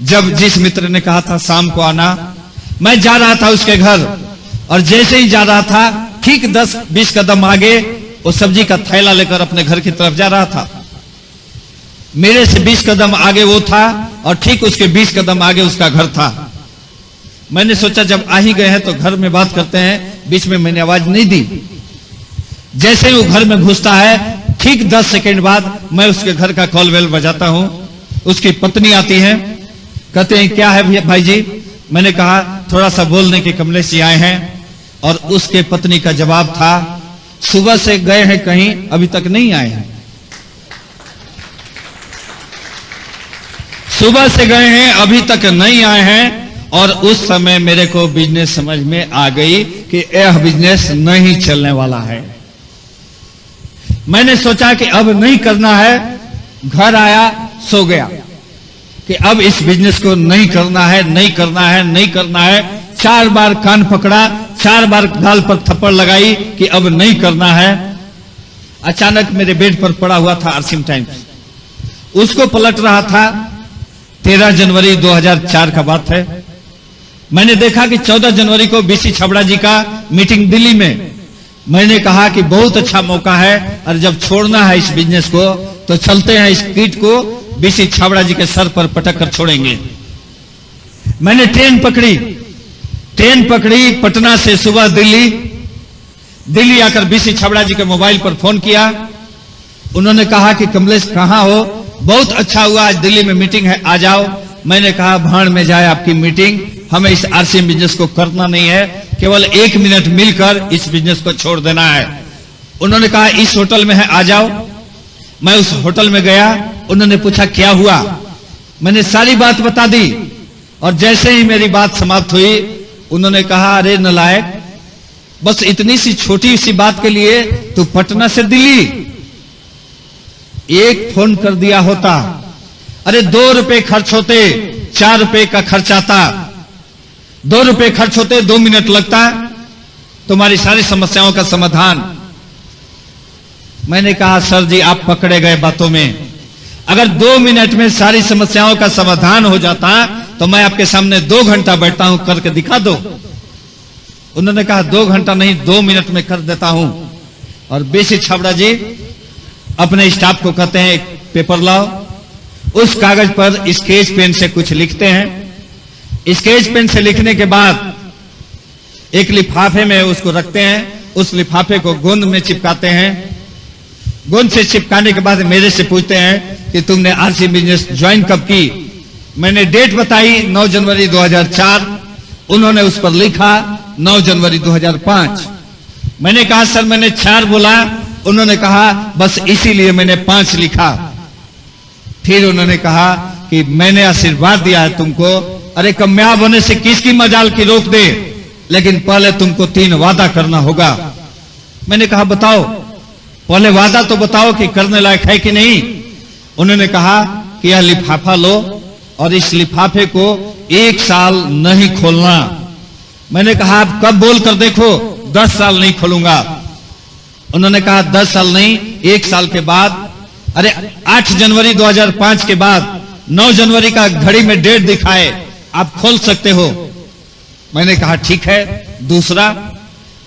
[SPEAKER 2] जब जिस मित्र ने कहा था शाम को आना। मैं जा रहा था उसके घर, और जैसे ही जा रहा था, ठीक 10-20 कदम आगे वो सब्जी का थैला लेकर अपने घर की तरफ जा रहा था। मेरे से 20 कदम आगे वो था, और ठीक उसके 20 कदम आगे उसका घर था। मैंने सोचा जब आ ही गए हैं तो घर में बात करते हैं, बीच में मैंने आवाज नहीं दी। जैसे ही वो घर में घुसता है, ठीक 10 सेकंड बाद मैं उसके घर का कॉल बेल बजाता हूं। उसकी पत्नी आती है, कहते हैं क्या है भाई जी? मैंने कहा थोड़ा सा बोलने के कमलेश जी आए हैं। और उसके पत्नी का जवाब था, सुबह से गए हैं कहीं, अभी तक नहीं आए हैं। सुबह से गए हैं, अभी तक नहीं आए हैं। और उस समय मेरे को बिजनेस समझ में आ गई कि यह बिजनेस नहीं चलने वाला है। मैंने सोचा कि अब नहीं करना है। घर आया, सो गया कि अब इस बिजनेस को नहीं करना है, नहीं करना है, नहीं करना है। 4 बार कान पकड़ा, 4 बार गाल पर थप्पड़ लगाई कि अब नहीं करना है। अचानक मेरे बेड पर पड़ा हुआ था आरसीएम टाइम्स, उसको पलट रहा था। 13 जनवरी 2004 का बात है। मैंने देखा कि 14 जनवरी को बीसी छाबड़ा जी का मीटिंग दिल्ली में। मैंने कहा कि बहुत अच्छा मौका है, और जब छोड़ना है इस बिजनेस को तो चलते हैं, इस कीट को बीसी छाबड़ा जी के सर पर पटक कर छोड़ेंगे। मैंने ट्रेन पकड़ी पटना से सुबह दिल्ली आकर बीसी छाबड़ा जी के मोबाइल पर फोन किया। उन्होंने कहा कि कमलेश कहां हो? बहुत अच्छा हुआ, आज दिल्ली में मीटिंग है, आ जाओ। मैंने कहा भाड़ में जाए आपकी मीटिंग, हमें इस आरसीएम बिजनेस को करना नहीं है, केवल 1 मिनट मिलकर इस बिजनेस को छोड़ देना है। उन्होंने कहा इस होटल में है, आ जाओ। मैं उस होटल में गया। उन्होंने पूछा क्या हुआ? मैंने सारी बात बता दी। और जैसे ही मेरी बात समाप्त हुई, उन्होंने कहा अरे नालायक, बस इतनी सी छोटी सी बात के लिए तू पटना से दिल्ली, एक फोन कर दिया होता। अरे 2 रुपए खर्च होते, 4 रुपए का खर्च आता। 2 रुपए खर्च होते, 2 मिनट लगता तुम्हारी सारी समस्याओं का समाधान। मैंने कहा सर जी आप पकड़े गए बातों में। अगर 2 मिनट में सारी समस्याओं का समाधान हो जाता तो मैं आपके सामने 2 घंटा बैठता हूं, करके दिखा दो। उन्होंने कहा 2 घंटा नहीं, 2 मिनट में कर देता हूं। और बीसी छाबड़ा जी अपने स्टाफ को कहते हैं एक पेपर लाओ। उस कागज पर स्केच पेन से कुछ लिखते हैं। स्केच पेन से लिखने के बाद एक लिफाफे में उसको रखते हैं। उस लिफाफे को गोंद में चिपकाते हैं। गोंद से चिपकाने के बाद मेरे से पूछते हैं कि तुमने आरसीएम बिजनेस ज्वाइन कब की? मैंने डेट बताई 9 जनवरी 2004। उन्होंने उस पर लिखा 9 जनवरी 2005। मैंने कहा सर मैंने 4 बोला। उन्होंने कहा बस इसीलिए मैंने 5 लिखा। फिर उन्होंने कहा कि मैंने आशीर्वाद दिया है तुमको, अरे कामयाब होने से किसकी मजाल की रोक दे, लेकिन पहले तुमको 3 वादा करना होगा। मैंने कहा बताओ, पहले वादा तो बताओ कि करने लायक है कि नहीं। उन्होंने कहा कि यह लिफाफा लो और इस लिफाफे को 1 साल नहीं खोलना। मैंने कहा आप कब बोल कर देखो, 10 साल नहीं खोलूंगा। उन्होंने कहा 10 साल नहीं, 1 साल के बाद। अरे 8 जनवरी 2005 के बाद 9 जनवरी का घड़ी में डेट दिखाए, आप खोल सकते हो। मैंने कहा ठीक है। दूसरा,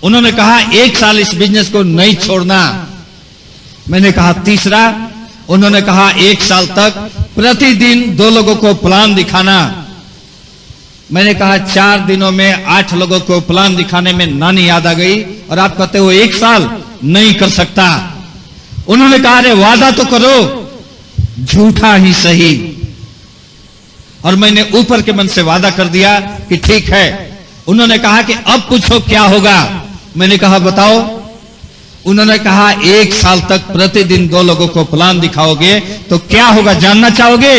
[SPEAKER 2] उन्होंने कहा 1 साल इस बिजनेस को नहीं छोड़ना। मैंने कहा तीसरा, उन्होंने कहा 1 साल तक प्रतिदिन 2 लोगों को प्लान दिखाना। मैंने कहा 4 दिनों में 8 लोगों को प्लान दिखाने में नानी याद आ गई, और आप कहते हो 1 साल नहीं कर सकता। उन्होंने कहा अरे वादा तो करो, झूठा ही सही। और मैंने ऊपर के मन से वादा कर दिया कि ठीक है। उन्होंने कहा कि अब पूछो क्या होगा। मैंने कहा बताओ। उन्होंने कहा 1 साल तक प्रतिदिन 2 लोगों को प्लान दिखाओगे तो क्या होगा, जानना चाहोगे?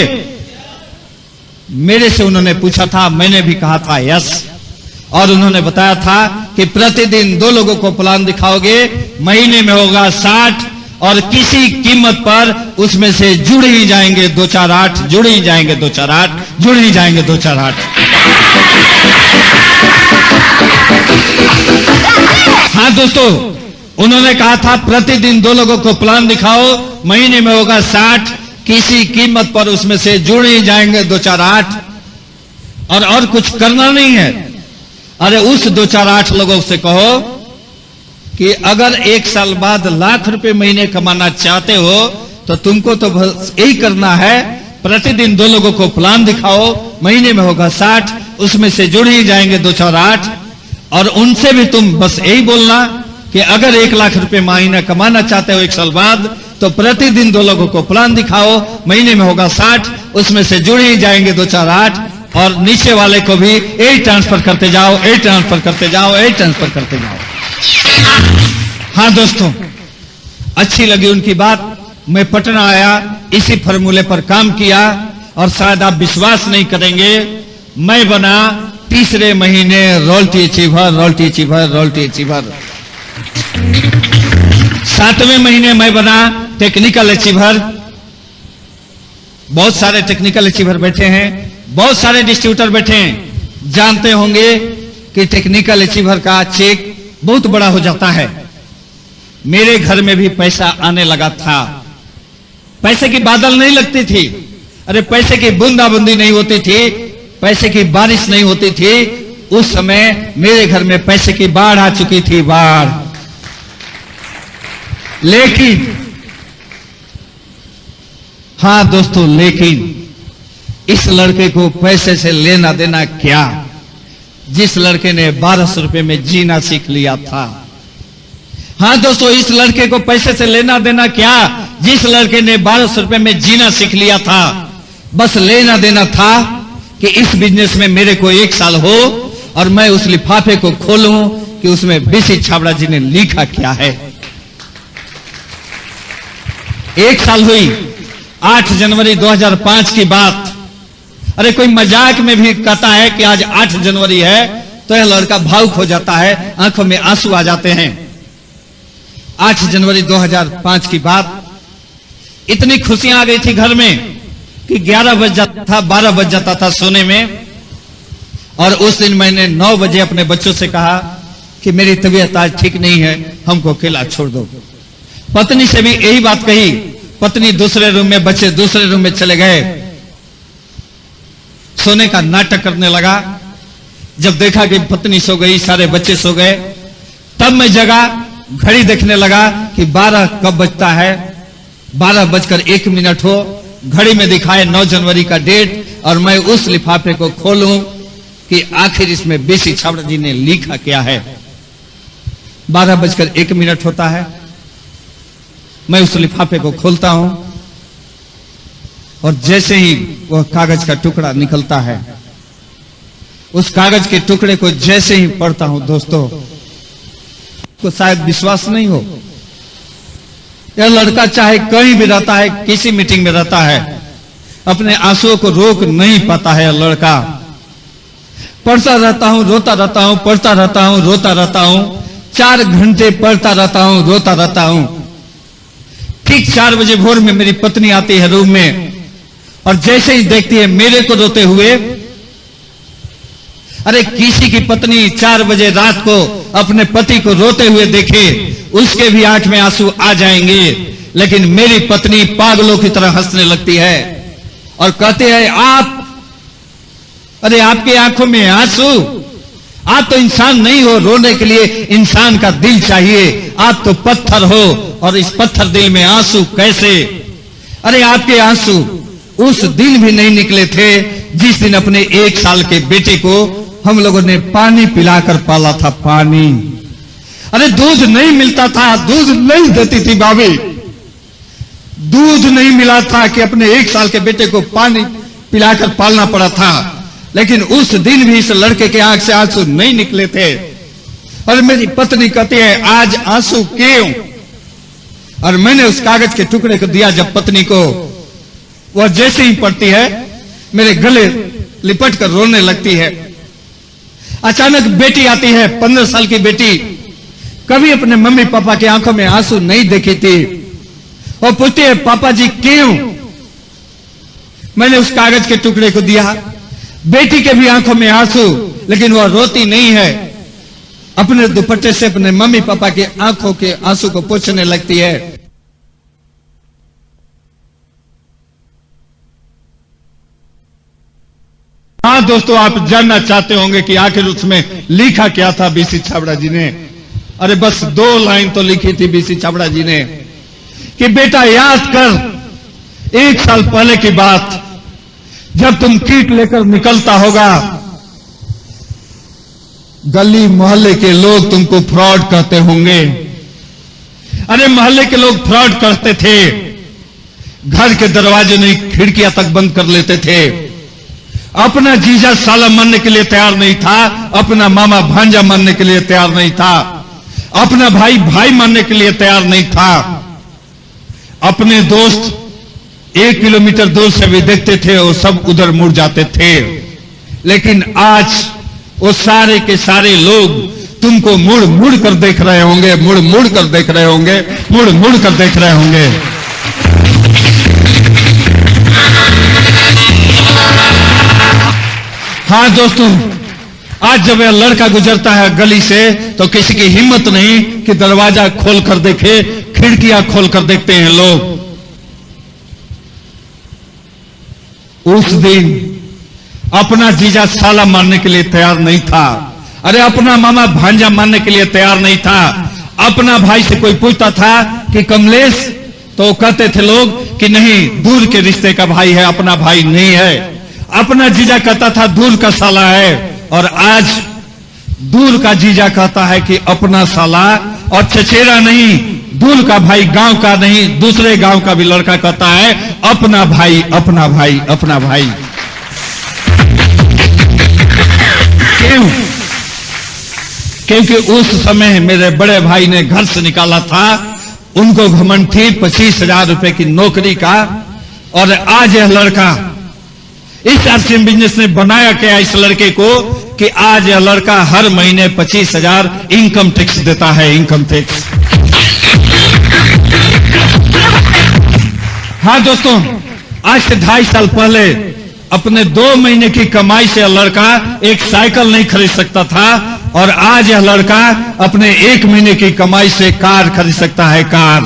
[SPEAKER 2] मेरे से उन्होंने पूछा था, मैंने भी कहा था यस। और उन्होंने बताया था कि प्रतिदिन 2 लोगों को प्लान दिखाओगे, महीने में होगा 60, और किसी कीमत पर उसमें से जुड़ ही जाएंगे 248, जुड़ ही जाएंगे 248, जुड़ ही जाएंगे 248। हाँ दोस्तों, उन्होंने कहा था प्रतिदिन 2 लोगों को प्लान दिखाओ, महीने में होगा 60, किसी कीमत पर उसमें से जुड़ ही जाएंगे 248, और कुछ करना नहीं है। अरे उस 248 लोगों से कहो कि अगर 1 साल बाद लाख रुपए महीने कमाना चाहते हो तो तुमको तो बस यही करना है, प्रतिदिन 2 लोगों को प्लान दिखाओ, महीने में होगा 60, उसमें से जुड़ ही जाएंगे 2 4 8। और उनसे भी तुम बस यही बोलना कि अगर 1 लाख रुपए महीना कमाना चाहते हो 1 साल बाद, तो प्रतिदिन 2 लोगों को प्लान दिखाओ, महीने में होगा 60, उसमें से जुड़ ही जाएंगे 2 4 8। और नीचे वाले को भी यही ट्रांसफर करते जाओ, यही ट्रांसफर करते जाओ, यही ट्रांसफर करते जाओ। हाँ दोस्तों, अच्छी लगी उनकी बात। मैं पटना आया, इसी फॉर्मूले पर काम किया, और शायद आप विश्वास नहीं करेंगे, मैं बना तीसरे महीने royalty achiever, royalty achiever, royalty achiever. 7वें महीने मैं बना टेक्निकल अचीवर। बहुत सारे टेक्निकल अचीवर बैठे हैं, बहुत सारे डिस्ट्रीब्यूटर बैठे हैं। जानते होंगे कि टेक्निकल अचीवर का चेक बहुत बड़ा हो जाता है। मेरे घर में भी पैसा आने लगा था। पैसे की बादल नहीं लगती थी, अरे पैसे की बूंदाबूंदी नहीं होती थी, पैसे की बारिश नहीं होती थी। उस समय मेरे घर में पैसे की बाढ़ आ चुकी थी, बाढ़। लेकिन हाँ दोस्तों, लेकिन इस लड़के को पैसे से लेना देना क्या, जिस लड़के ने 1200 रुपए में जीना सीख लिया था। हाँ दोस्तों, इस लड़के को पैसे से लेना देना क्या, जिस लड़के ने 1200 रुपए में जीना सीख लिया था। बस लेना देना था कि इस बिजनेस में मेरे को 1 साल हो और मैं उस लिफाफे को खोलूं कि उसमें बीसी छाबड़ा जी ने लिखा क्या है। 1 साल हुई, 8 जनवरी 2005 की बात। अरे कोई मजाक में भी कहता है कि आज 8 जनवरी है तो यह लड़का भावुक हो जाता है, आंखों में आंसू आ जाते हैं। 8 जनवरी 2005 की बात। इतनी खुशियां आ गई थी घर में कि 11 बज जाता था, 12 बज जाता था सोने में। और उस दिन मैंने 9 बजे अपने बच्चों से कहा कि मेरी तबीयत आज ठीक नहीं है, हमको अकेला छोड़ दो। पत्नी से भी यही बात कही। पत्नी दूसरे रूम में, बच्चे दूसरे रूम में चले गए। सोने का नाटक करने लगा। जब देखा कि पत्नी सो गई, सारे बच्चे सो गए, तब मैं जगा, घड़ी देखने लगा कि 12 कब बजता है। 12:01 हो। घड़ी में दिखाए 9 जनवरी का डेट, और मैं उस लिफाफे को खोलूं कि आखिर इसमें बीसी छाबड़ा जी ने लिखा क्या है। 12:01 होता है। मैं उस लिफाफे को खोलता हूं और जैसे ही वह कागज का टुकड़ा निकलता है, उस कागज के टुकड़े को जैसे ही पढ़ता हूं दोस्तों, को शायद विश्वास नहीं हो। यह लड़का चाहे कहीं भी रहता है, किसी मीटिंग में रहता है, अपने आंसुओं को रोक नहीं पाता है। यह लड़का पढ़ता रहता हूं, रोता रहता हूं, पढ़ता रहता हूं, रोता रहता हूं। 4 घंटे पढ़ता रहता हूं, रोता रहता हूं। ठीक 4 बजे भोर में मेरी पत्नी आती है रूम में, और जैसे ही देखती है मेरे को रोते हुए, अरे किसी की पत्नी 4 बजे रात को अपने पति को रोते हुए देखे, उसके भी आंख में आंसू आ जाएंगे। लेकिन मेरी पत्नी पागलों की तरह हंसने लगती है और कहते हैं, आप, अरे आपकी आंखों में आंसू, आप तो इंसान नहीं हो, रोने के लिए इंसान का दिल चाहिए। आप तो पत्थर हो, और इस पत्थर दिल में आंसू कैसे। अरे आपके आंसू उस दिन भी नहीं निकले थे जिस दिन अपने 1 साल के बेटे को हम लोगों ने पानी पिलाकर पाला था। पानी, अरे दूध नहीं मिलता था, दूध नहीं देती थी भाभी, दूध नहीं मिला था कि अपने 1 साल के बेटे को पानी पिलाकर पालना पड़ा था। लेकिन उस दिन भी इस लड़के के आंख से आंसू नहीं निकले थे। और मेरी पत्नी कहती है, आज आंसू क्यों। और मैंने उस कागज के टुकड़े को दिया जब पत्नी को, वह जैसे ही पढ़ती है मेरे गले लिपट कर रोने लगती है। अचानक बेटी आती है, 15 साल की बेटी, कभी अपने मम्मी पापा की आंखों में आंसू नहीं देखी थी। और पूछती है, पापा जी क्यों। मैंने उस कागज के टुकड़े को दिया। बेटी के भी आंखों में आंसू, लेकिन वह रोती नहीं है, अपने दुपट्टे से अपने मम्मी पापा के आंखों के आंसू को पोंछने लगती है। हाँ दोस्तों, आप जानना चाहते होंगे कि आखिर उसमें लिखा क्या था बीसी छाबड़ा जी ने। अरे बस 2 लाइन तो लिखी थी बीसी छाबड़ा जी ने कि बेटा याद कर 1 साल पहले की बात, जब तुम किट लेकर निकलता होगा गली मोहल्ले के लोग तुमको फ्रॉड कहते होंगे। अरे मोहल्ले के लोग फ्रॉड करते थे, घर के दरवाजे नहीं खिड़कियां तक बंद कर लेते थे। अपना जीजा साला मानने के लिए तैयार नहीं था, अपना मामा भांजा मानने के लिए तैयार नहीं था, अपना भाई भाई मानने के लिए तैयार नहीं था। अपने दोस्त 1 किलोमीटर दूर से भी देखते थे, वो सब उधर मुड़ जाते थे। लेकिन आज वो सारे के सारे लोग तुमको मुड़ मुड़ कर देख रहे होंगे, मुड़ मुड़ कर देख रहे होंगे, मुड़ मुड़ कर देख रहे होंगे। हाँ दोस्तों, आज जब यह लड़का गुजरता है गली से तो किसी की हिम्मत नहीं कि दरवाजा खोल कर देखे, खिड़कियां खोल कर देखते हैं लोग। उस दिन अपना जीजा साला मानने के लिए तैयार नहीं था, अरे अपना मामा भांजा मानने के लिए तैयार नहीं था। अपना भाई से कोई पूछता था कि कमलेश, तो कहते थे लोग कि नहीं, दूर के रिश्ते का भाई है, अपना भाई नहीं है। अपना जीजा कहता था दूर का साला है, और आज दूर का जीजा कहता है कि अपना साला, और चचेरा नहीं, दूर का भाई, गांव का नहीं, दूसरे गांव का भी लड़का कहता है अपना भाई, अपना भाई, अपना भाई। क्यों? क्योंकि उस समय मेरे बड़े भाई ने घर से निकाला था, उनको घमंड थी 25,000 रुपए की नौकरी का। और आज यह लड़का, इस आरसीएम बिजनेस ने बनाया क्या इस लड़के को कि आज यह लड़का हर महीने 25,000 इनकम टैक्स देता है, इनकम टैक्स। हाँ दोस्तों, आज से 2.5 साल पहले अपने 2 महीने की कमाई से यह लड़का एक साइकिल नहीं खरीद सकता था, और आज यह लड़का अपने 1 महीने की कमाई से कार खरीद सकता है, कार।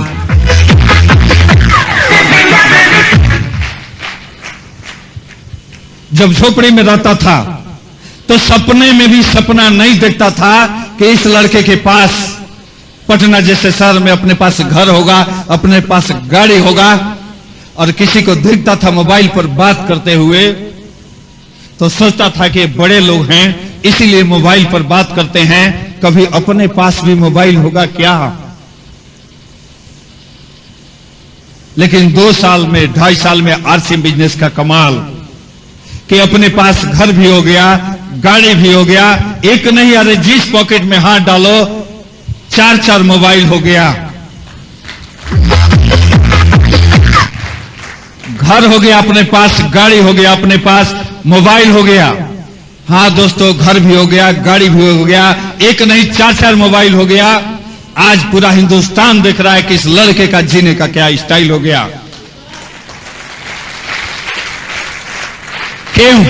[SPEAKER 2] जब झोपड़ी में रहता था तो सपने में भी सपना नहीं देखता था कि इस लड़के के पास पटना जैसे शहर में अपने पास घर होगा, अपने पास गाड़ी होगा। और किसी को देखता था मोबाइल पर बात करते हुए तो सोचता था कि बड़े लोग हैं इसीलिए मोबाइल पर बात करते हैं, कभी अपने पास भी मोबाइल होगा क्या। लेकिन 2 साल में, 2.5 साल में आरसीएम बिजनेस का कमाल कि अपने पास घर भी हो गया, गाड़ी भी हो गया, एक नहीं, अरे जिस पॉकेट में हाथ डालो 4-4 मोबाइल हो गया। घर हो गया अपने पास, गाड़ी हो गया अपने पास, मोबाइल हो गया। हाँ दोस्तों, घर भी हो गया, गाड़ी भी हो गया, एक नहीं 4-4 मोबाइल हो गया। आज पूरा हिंदुस्तान देख रहा है कि इस लड़के का जीने का क्या स्टाइल हो गया। क्यों?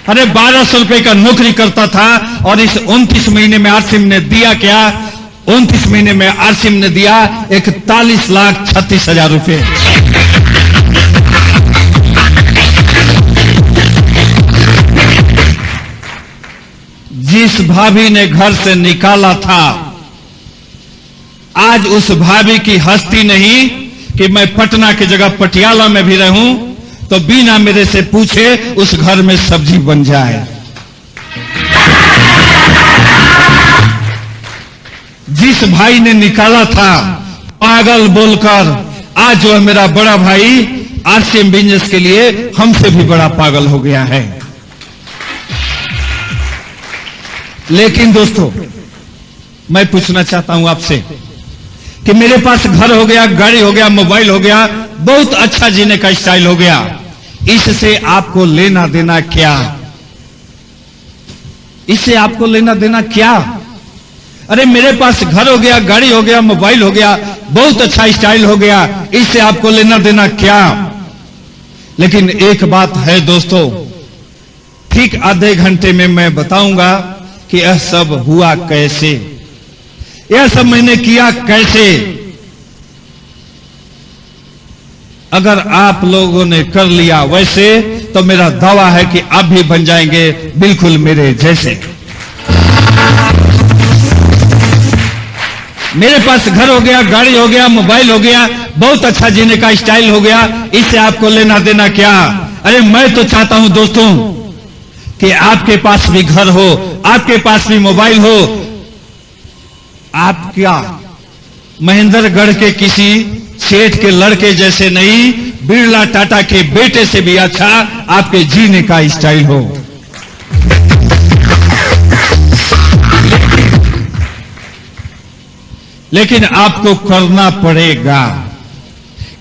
[SPEAKER 2] अरे 1200 रुपए का नौकरी करता था और इस 29 महीने में आरसीएम ने दिया क्या? 29 महीने में आरसीएम ने दिया 41,36,000 रुपए। जिस भाभी ने घर से निकाला था, आज उस भाभी की हस्ती नहीं कि मैं पटना की जगह पटियाला में भी रहूं तो बिना मेरे से पूछे उस घर में सब्जी बन जाए। जिस भाई ने निकाला था पागल बोलकर, आज जो है मेरा बड़ा भाई आरसीएम बिजनेस के लिए हमसे भी बड़ा पागल हो गया है। लेकिन दोस्तों, मैं पूछना चाहता हूं आपसे कि मेरे पास घर हो गया, गाड़ी हो गया, मोबाइल हो गया, बहुत अच्छा जीने का स्टाइल हो गया, इससे आपको लेना देना क्या? इससे आपको लेना देना क्या? अरे मेरे पास घर हो गया, गाड़ी हो गया, मोबाइल हो गया, बहुत अच्छा स्टाइल हो गया, इससे आपको लेना देना क्या? लेकिन एक बात है दोस्तों, ठीक आधे घंटे में मैं बताऊंगा कि यह सब हुआ कैसे, यह सब मैंने किया कैसे। अगर आप लोगों ने कर लिया वैसे तो मेरा दावा है कि आप भी बन जाएंगे बिल्कुल मेरे जैसे। मेरे पास घर हो गया, गाड़ी हो गया, मोबाइल हो गया, बहुत अच्छा जीने का स्टाइल हो गया, इससे आपको लेना देना क्या? अरे मैं तो चाहता हूं दोस्तों कि आपके पास भी घर हो, आपके पास भी मोबाइल हो, आप क्या महेंद्रगढ़ के किसी सेठ के लड़के जैसे नहीं, बिरला टाटा के बेटे से भी अच्छा आपके जीने का स्टाइल हो। लेकिन आपको करना पड़ेगा।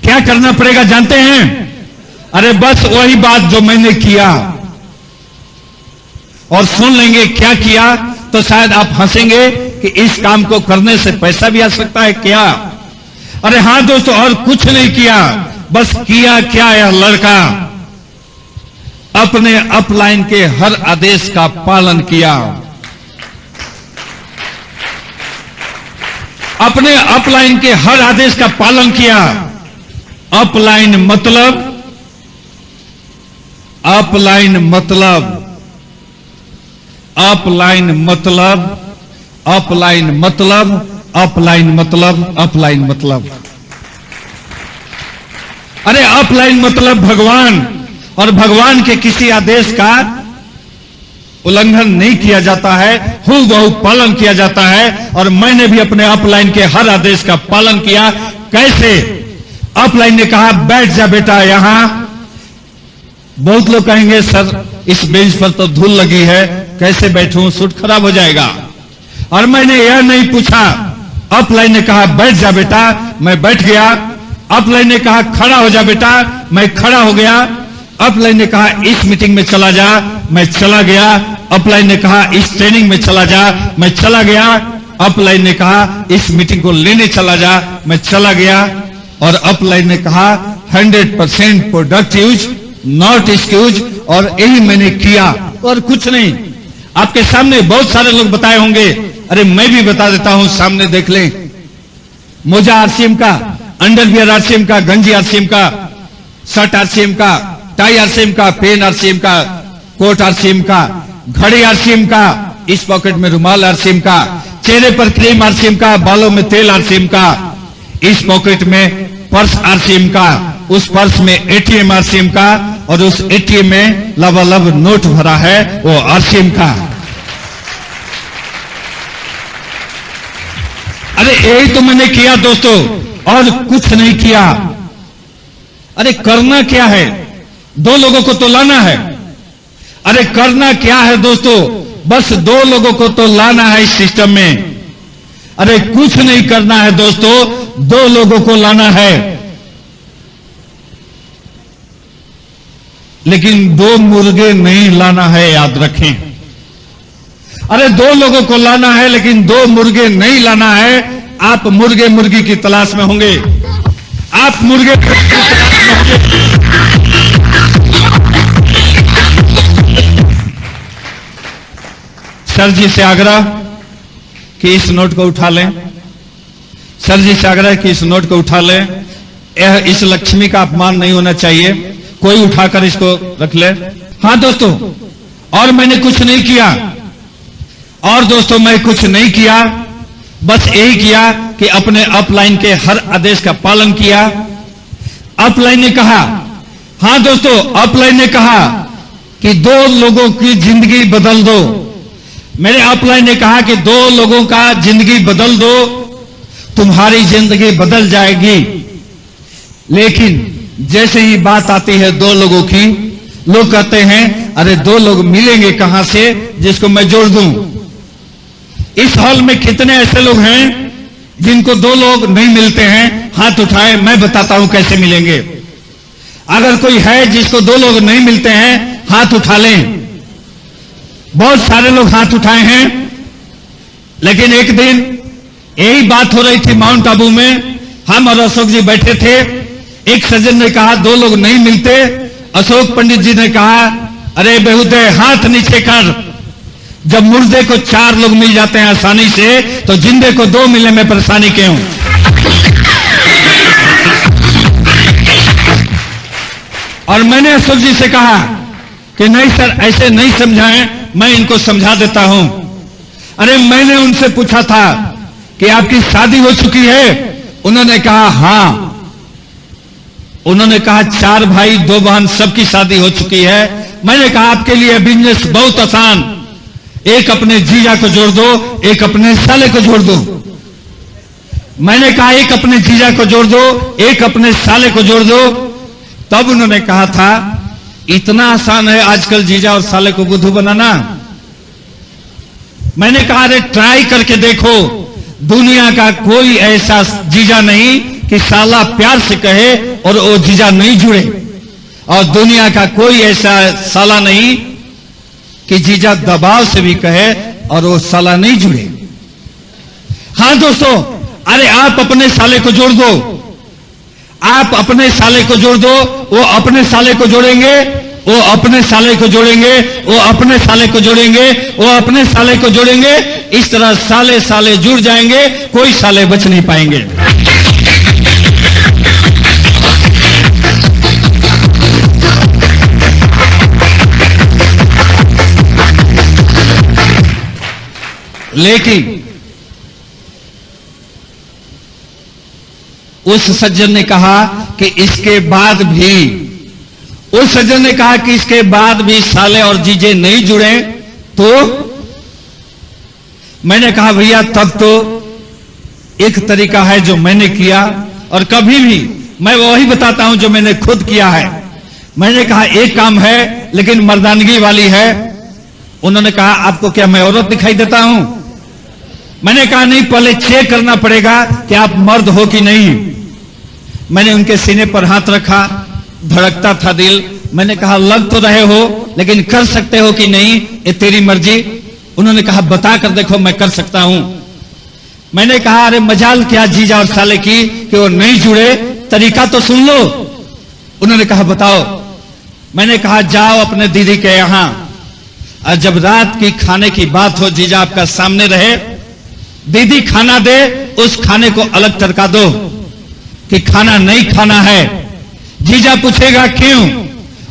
[SPEAKER 2] क्या करना पड़ेगा जानते हैं? अरे बस वही बात जो मैंने किया, और सुन लेंगे क्या किया तो शायद आप हंसेंगे कि इस काम को करने से पैसा भी आ सकता है क्या। अरे हां दोस्तों, और कुछ नहीं किया, बस किया क्या यह लड़का अपने अपलाइन के हर आदेश का पालन किया। अपने अपलाइन के हर आदेश का पालन किया। अपलाइन मतलब, अपलाइन मतलब, अपलाइन मतलब, अपलाइन मतलब, अपलाइन मतलब, अपलाइन मतलब, अरे अपलाइन मतलब भगवान, और भगवान के किसी आदेश का उल्लंघन नहीं किया जाता है, हूबहू पालन किया जाता है। और मैंने भी अपने अपलाइन के हर आदेश का पालन किया। कैसे? अपलाइन ने कहा बैठ जा बेटा यहां। बहुत लोग कहेंगे सर इस बेंच पर तो धूल लगी है, कैसे बैठूं, सूट खराब हो जाएगा। और मैंने यह नहीं पूछा। अपलाइन ने कहा बैठ जा बेटा, मैं बैठ गया। अपलाइन ने कहा खड़ा हो जा बेटा, मैं खड़ा हो गया। अपलाइन ने कहा इस मीटिंग में चला जा, मैं चला गया। अपलाइन ने कहा इस ट्रेनिंग में चला जा, मैं चला गया। अपलाइन ने कहा इस मीटिंग को लेने चला जा, मैं चला गया। और अपलाइन ने कहा 100% प्रोडक्ट यूज, नॉट एक्सक्यूज, और यही मैंने किया और कुछ नहीं। आपके सामने बहुत सारे लोग बताए होंगे, अरे मैं भी बता देता हूं, सामने देख लें। मोजा आरसीएम का, अंडरवियर आरसीएम का, गंजी आरसीएम का, शर्ट आरसीएम का, टाई आरसीएम का, पेन आरसीएम का, कोट आरसीएम का, घड़ी आरसीएम का, इस पॉकेट में रुमाल आरसीएम का, चेहरे पर क्रीम आरसीएम का, बालों में तेल आरसीएम का, इस पॉकेट में पर्स आरसीएम का, उस पर्स में एटीएम आरसीएम का, और उस एटीएम में लबालब नोट भरा है वो आरसीएम का। अरे यही तो मैंने किया दोस्तों, और कुछ नहीं किया। अरे करना क्या है? दो लोगों को तो लाना है। अरे करना क्या है दोस्तों? बस दो लोगों को तो लाना है इस सिस्टम में। अरे कुछ नहीं करना है दोस्तों, दो लोगों को लाना है। लेकिन दो मुर्गे नहीं लाना है, याद रखें। अरे दो लोगों को लाना है, लेकिन दो मुर्गे नहीं लाना है। आप मुर्गे मुर्गी की तलाश में होंगे। आप मुर्गे की तलाश में होंगे। सर जी से आग्रह कि इस नोट को उठा लें। सर जी से आग्रह कि इस नोट को उठा लें। इस लक्ष्मी का अपमान नहीं होना चाहिए, कोई उठाकर इसको रख ले। हां दोस्तों, और मैंने कुछ नहीं किया। और दोस्तों मैं कुछ नहीं किया, बस यही किया कि अपने अपलाइन के हर आदेश का पालन किया। अपलाइन ने कहा, हां दोस्तों, अपलाइन ने कहा कि दो लोगों की जिंदगी बदल दो। मेरे अपलाइन ने कहा कि दो लोगों का जिंदगी बदल दो, तुम्हारी जिंदगी बदल जाएगी। लेकिन जैसे ही बात आती है दो लोगों की, लोग कहते हैं अरे दो लोग मिलेंगे कहां से जिसको मैं जोड़ दूं। इस हॉल में कितने ऐसे लोग हैं जिनको दो लोग नहीं मिलते हैं? हाथ उठाए, मैं बताता हूं कैसे मिलेंगे। अगर कोई है जिसको दो लोग नहीं मिलते हैं, हाथ उठा लें। बहुत सारे लोग हाथ उठाए हैं। लेकिन एक दिन यही बात हो रही थी माउंट आबू में, हम और अशोक जी बैठे थे। एक सज्जन ने कहा दो लोग नहीं मिलते। अशोक पंडित जी ने कहा अरे बेहुदे हाथ नीचे कर, जब मुर्दे को चार लोग मिल जाते हैं आसानी से, तो जिंदे को दो मिलने में परेशानी क्यों? और मैंने अशोक जी से कहा कि नहीं सर ऐसे नहीं समझाएं, मैं इनको समझा देता हूं। अरे मैंने उनसे पूछा था कि आपकी शादी हो चुकी है? उन्होंने कहा हां। उन्होंने कहा 4 भाई 2 बहन सबकी शादी हो चुकी है। मैंने कहा आपके लिए बिजनेस बहुत आसान, एक अपने जीजा को जोड़ दो, एक अपने साले को जोड़ दो। मैंने कहा एक अपने जीजा को जोड़ दो, एक अपने साले को जोड़ दो। तब उन्होंने कहा था इतना आसान है आजकल जीजा और साले को बुद्धू बनाना। मैंने कहा अरे ट्राई करके देखो, दुनिया का कोई ऐसा जीजा नहीं कि साला प्यार से कहे और वो जीजा नहीं जुड़े, और दुनिया का कोई ऐसा साला नहीं कि जीजा दबाव से भी कहे और वो साला नहीं जुड़े। हां दोस्तों, अरे आप अपने साले को जोड़ दो, आप अपने साले को जोड़ दो, वो अपने साले को जोड़ेंगे, वो अपने साले को जोड़ेंगे, वो अपने साले को जोड़ेंगे, वो अपने साले को जोड़ेंगे। इस तरह साले साले जुड़ जाएंगे, कोई साले बच नहीं पाएंगे। लेकिन उस सज्जन ने कहा कि इसके बाद भी, उस सज्जन ने कहा कि इसके बाद भी साले और जीजे नहीं जुड़े, तो मैंने कहा भैया तब तो एक तरीका है जो मैंने किया, और कभी भी मैं वही बताता हूं जो मैंने खुद किया है। मैंने कहा एक काम है लेकिन मर्दानगी वाली है। उन्होंने कहा आपको क्या मैं औरत दिखाई देता हूं? मैंने कहा नहीं, पहले चेक करना पड़ेगा कि आप मर्द हो कि नहीं। मैंने उनके सीने पर हाथ रखा, धड़कता था दिल। मैंने कहा लग तो रहे हो लेकिन कर सकते हो कि नहीं, ये तेरी मर्जी। उन्होंने कहा बता कर देखो मैं कर सकता हूं। मैंने कहा अरे मजाल क्या जीजा और साले की कि वो नहीं जुड़े, तरीका तो सुन लो। उन्होंने कहा बताओ। मैंने कहा जाओ अपने दीदी के यहां, और जब रात की खाने की बात हो, जीजा आपका सामने रहे, दीदी खाना दे, उस खाने को अलग तड़का दो कि खाना नहीं खाना है। जीजा पूछेगा क्यों,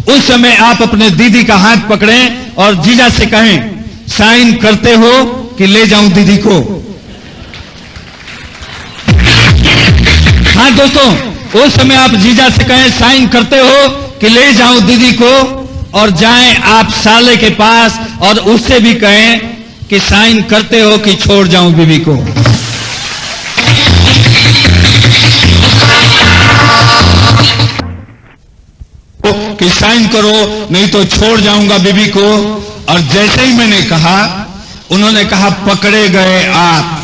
[SPEAKER 2] उस समय आप अपने दीदी का हाथ पकड़ें और जीजा से कहें साइन करते हो कि ले जाऊं दीदी को। हाँ दोस्तों, उस समय आप जीजा से कहें साइन करते हो कि ले जाऊं दीदी को, और जाएं आप साले के पास और उससे भी कहें कि साइन करते हो कि छोड़ जाऊं बीवी को। कि साइन करो नहीं तो छोड़ जाऊंगा बीवी को। और जैसे ही मैंने कहा, उन्होंने कहा पकड़े गए आप।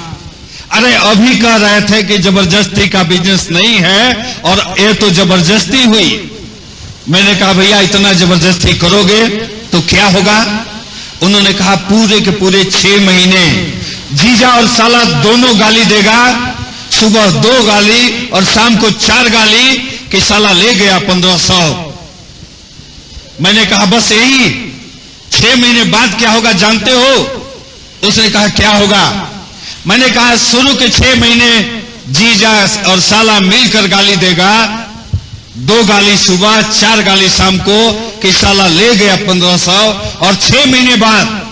[SPEAKER 2] अरे अभी कह रहे थे कि जबरदस्ती का बिजनेस नहीं है, और ये तो जबरदस्ती हुई। मैंने कहा भैया इतना जबरदस्ती करोगे तो क्या होगा? उन्होंने कहा पूरे के पूरे 6 महीने जीजा और साला दोनों गाली देगा। सुबह 2 गाली और शाम को 4 गाली कि साला ले गया 1500। मैंने कहा बस यही, 6 महीने बाद क्या होगा जानते हो? उसने कहा क्या होगा? मैंने कहा शुरू के 6 महीने जीजा और साला मिलकर गाली देगा, 2 गाली सुबह 4 गाली शाम को कि साला ले गया 1500, और 6 महीने बाद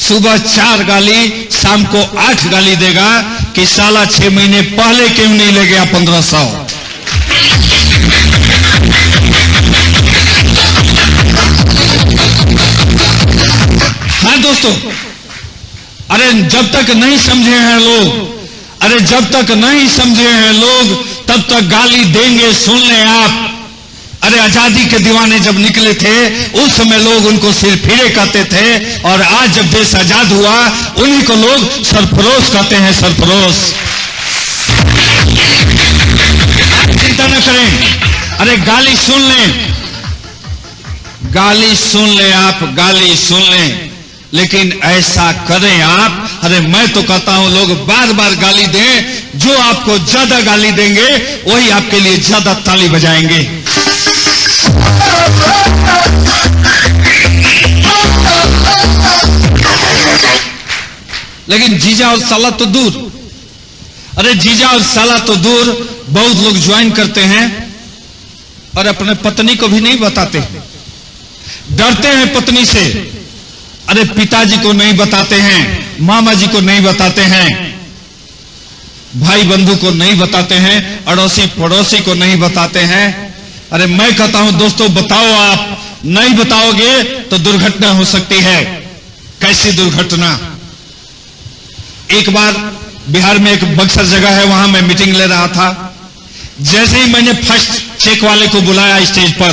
[SPEAKER 2] सुबह 4 गाली शाम को 8 गाली देगा कि साला 6 महीने पहले क्यों नहीं ले गया 1500। हाँ दोस्तों, अरे जब तक नहीं समझे हैं लोग, अरे जब तक नहीं समझे हैं लोग तब तक गाली देंगे। सुन लें आप, अरे आजादी के दीवाने जब निकले थे उस समय लोग उनको सिर फिरे कहते थे, और आज जब देश आजाद हुआ उन्हीं को लोग सरफरोश कहते हैं, सरफरोश। चिंता न करें, अरे गाली सुन लें, गाली सुन लें आप, गाली सुन लें, लेकिन ऐसा करें आप। अरे मैं तो कहता हूं लोग बार बार गाली दें, जो आपको ज्यादा गाली देंगे वही आपके लिए ज्यादा ताली बजाएंगे। लेकिन जीजा और साला तो दूर, अरे जीजा और साला तो दूर, बहुत लोग ज्वाइन करते हैं और अपने पत्नी को भी नहीं बताते, डरते हैं पत्नी से। अरे पिताजी को नहीं बताते हैं, मामा जी को नहीं बताते हैं, भाई बंधु को नहीं बताते हैं, अड़ोसी पड़ोसी को नहीं बताते हैं। अरे मैं कहता हूं दोस्तों बताओ, आप नहीं बताओगे तो दुर्घटना हो सकती है। कैसी दुर्घटना। एक बार बिहार में एक बक्सर जगह है, वहां मैं मीटिंग ले रहा था। जैसे ही मैंने फर्स्ट चेक वाले को बुलाया स्टेज पर,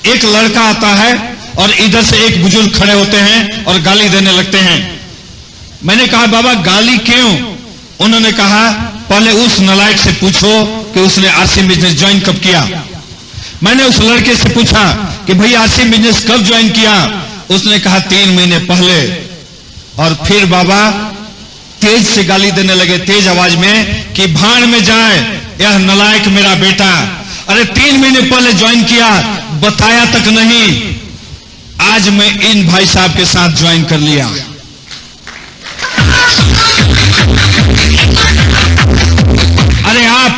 [SPEAKER 2] एक लड़का आता है और इधर से एक बुजुर्ग खड़े होते हैं और गाली देने लगते हैं। मैंने कहा बाबा गाली क्यों? उन्होंने कहा पहले उस नालायक से पूछो कि उसने आरसीएम बिजनेस ज्वाइन कब किया। मैंने उस लड़के से पूछा कि भाई आरसीएम बिजनेस कब ज्वाइन किया? उसने कहा 3 महीने पहले। और फिर बाबा तेज से गाली देने लगे, तेज आवाज में, कि भाड़ में जाए यह नालायक मेरा बेटा। अरे 3 महीने पहले ज्वाइन किया, बताया तक नहीं। आज मैं इन भाई साहब के साथ ज्वाइन कर लिया। अरे आप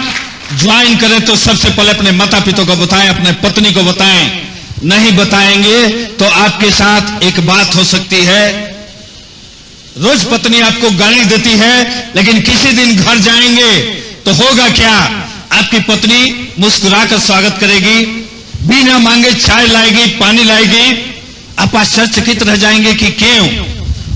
[SPEAKER 2] ज्वाइन करें तो सबसे पहले अपने माता पिता को बताएं, अपने पत्नी को बताएं। नहीं बताएंगे तो आपके साथ एक बात हो सकती है। रोज पत्नी आपको गाली देती है, लेकिन किसी दिन घर जाएंगे तो होगा क्या? आपकी पत्नी मुस्कुराकर स्वागत करेगी, बिना मांगे चाय लाएगी, पानी लाएगी। आप आश्चर्यचकित रह जाएंगे कि क्यों?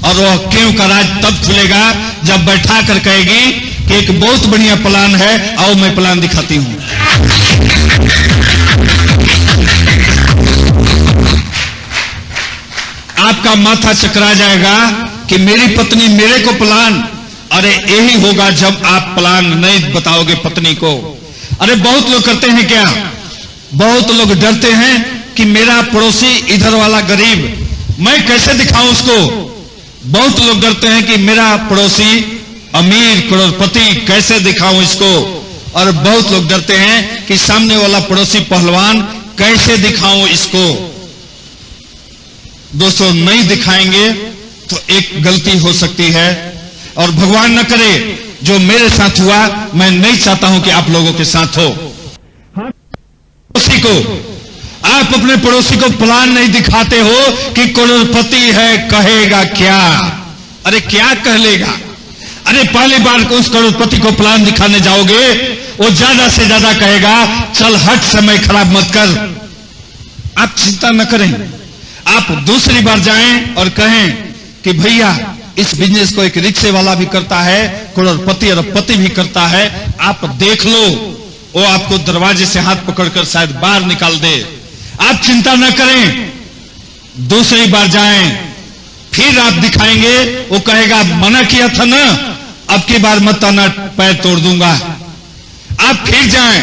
[SPEAKER 2] और वह क्यों का राज तब खुलेगा जब बैठा कर कहेगी कि एक बहुत बढ़िया प्लान है, आओ मैं प्लान दिखाती हूं। आपका माथा चकरा जाएगा कि मेरी पत्नी मेरे को प्लान। अरे यही होगा जब आप प्लान नहीं बताओगे पत्नी को। अरे बहुत लोग करते हैं क्या? बहुत लोग डरते हैं कि मेरा पड़ोसी इधर वाला गरीब, मैं कैसे दिखाऊं उसको। बहुत लोग डरते हैं कि मेरा पड़ोसी अमीर करोड़पति, कैसे दिखाऊं इसको। और बहुत लोग डरते हैं कि सामने वाला पड़ोसी पहलवान, कैसे दिखाऊं इसको। दोस्तों नहीं दिखाएंगे तो एक गलती हो सकती है, और भगवान न करे जो मेरे साथ हुआ, मैं नहीं चाहता हूं कि आप लोगों के साथ हो। पड़ोसी को, आप अपने पड़ोसी को प्लान नहीं दिखाते हो कि करोड़पति है, कहेगा क्या? अरे क्या कह लेगा? अरे पहली बार को उस करोड़पति को प्लान दिखाने जाओगे, वो ज्यादा से ज्यादा कहेगा चल हट, समय खराब मत कर। आप चिंता न करें। आप दूसरी बार जाएं और कहें कि भैया इस बिजनेस को एक रिक्शे वाला भी करता है, करोड़पति और पति भी करता है, आप देख लो। वो आपको दरवाजे से हाथ पकड़कर शायद बाहर निकाल दे। आप चिंता न करें। दूसरी बार जाएं, फिर आप दिखाएंगे, वो कहेगा मना किया था ना, अब की बार मत आना, पैर तोड़ दूंगा। आप फिर जाएं,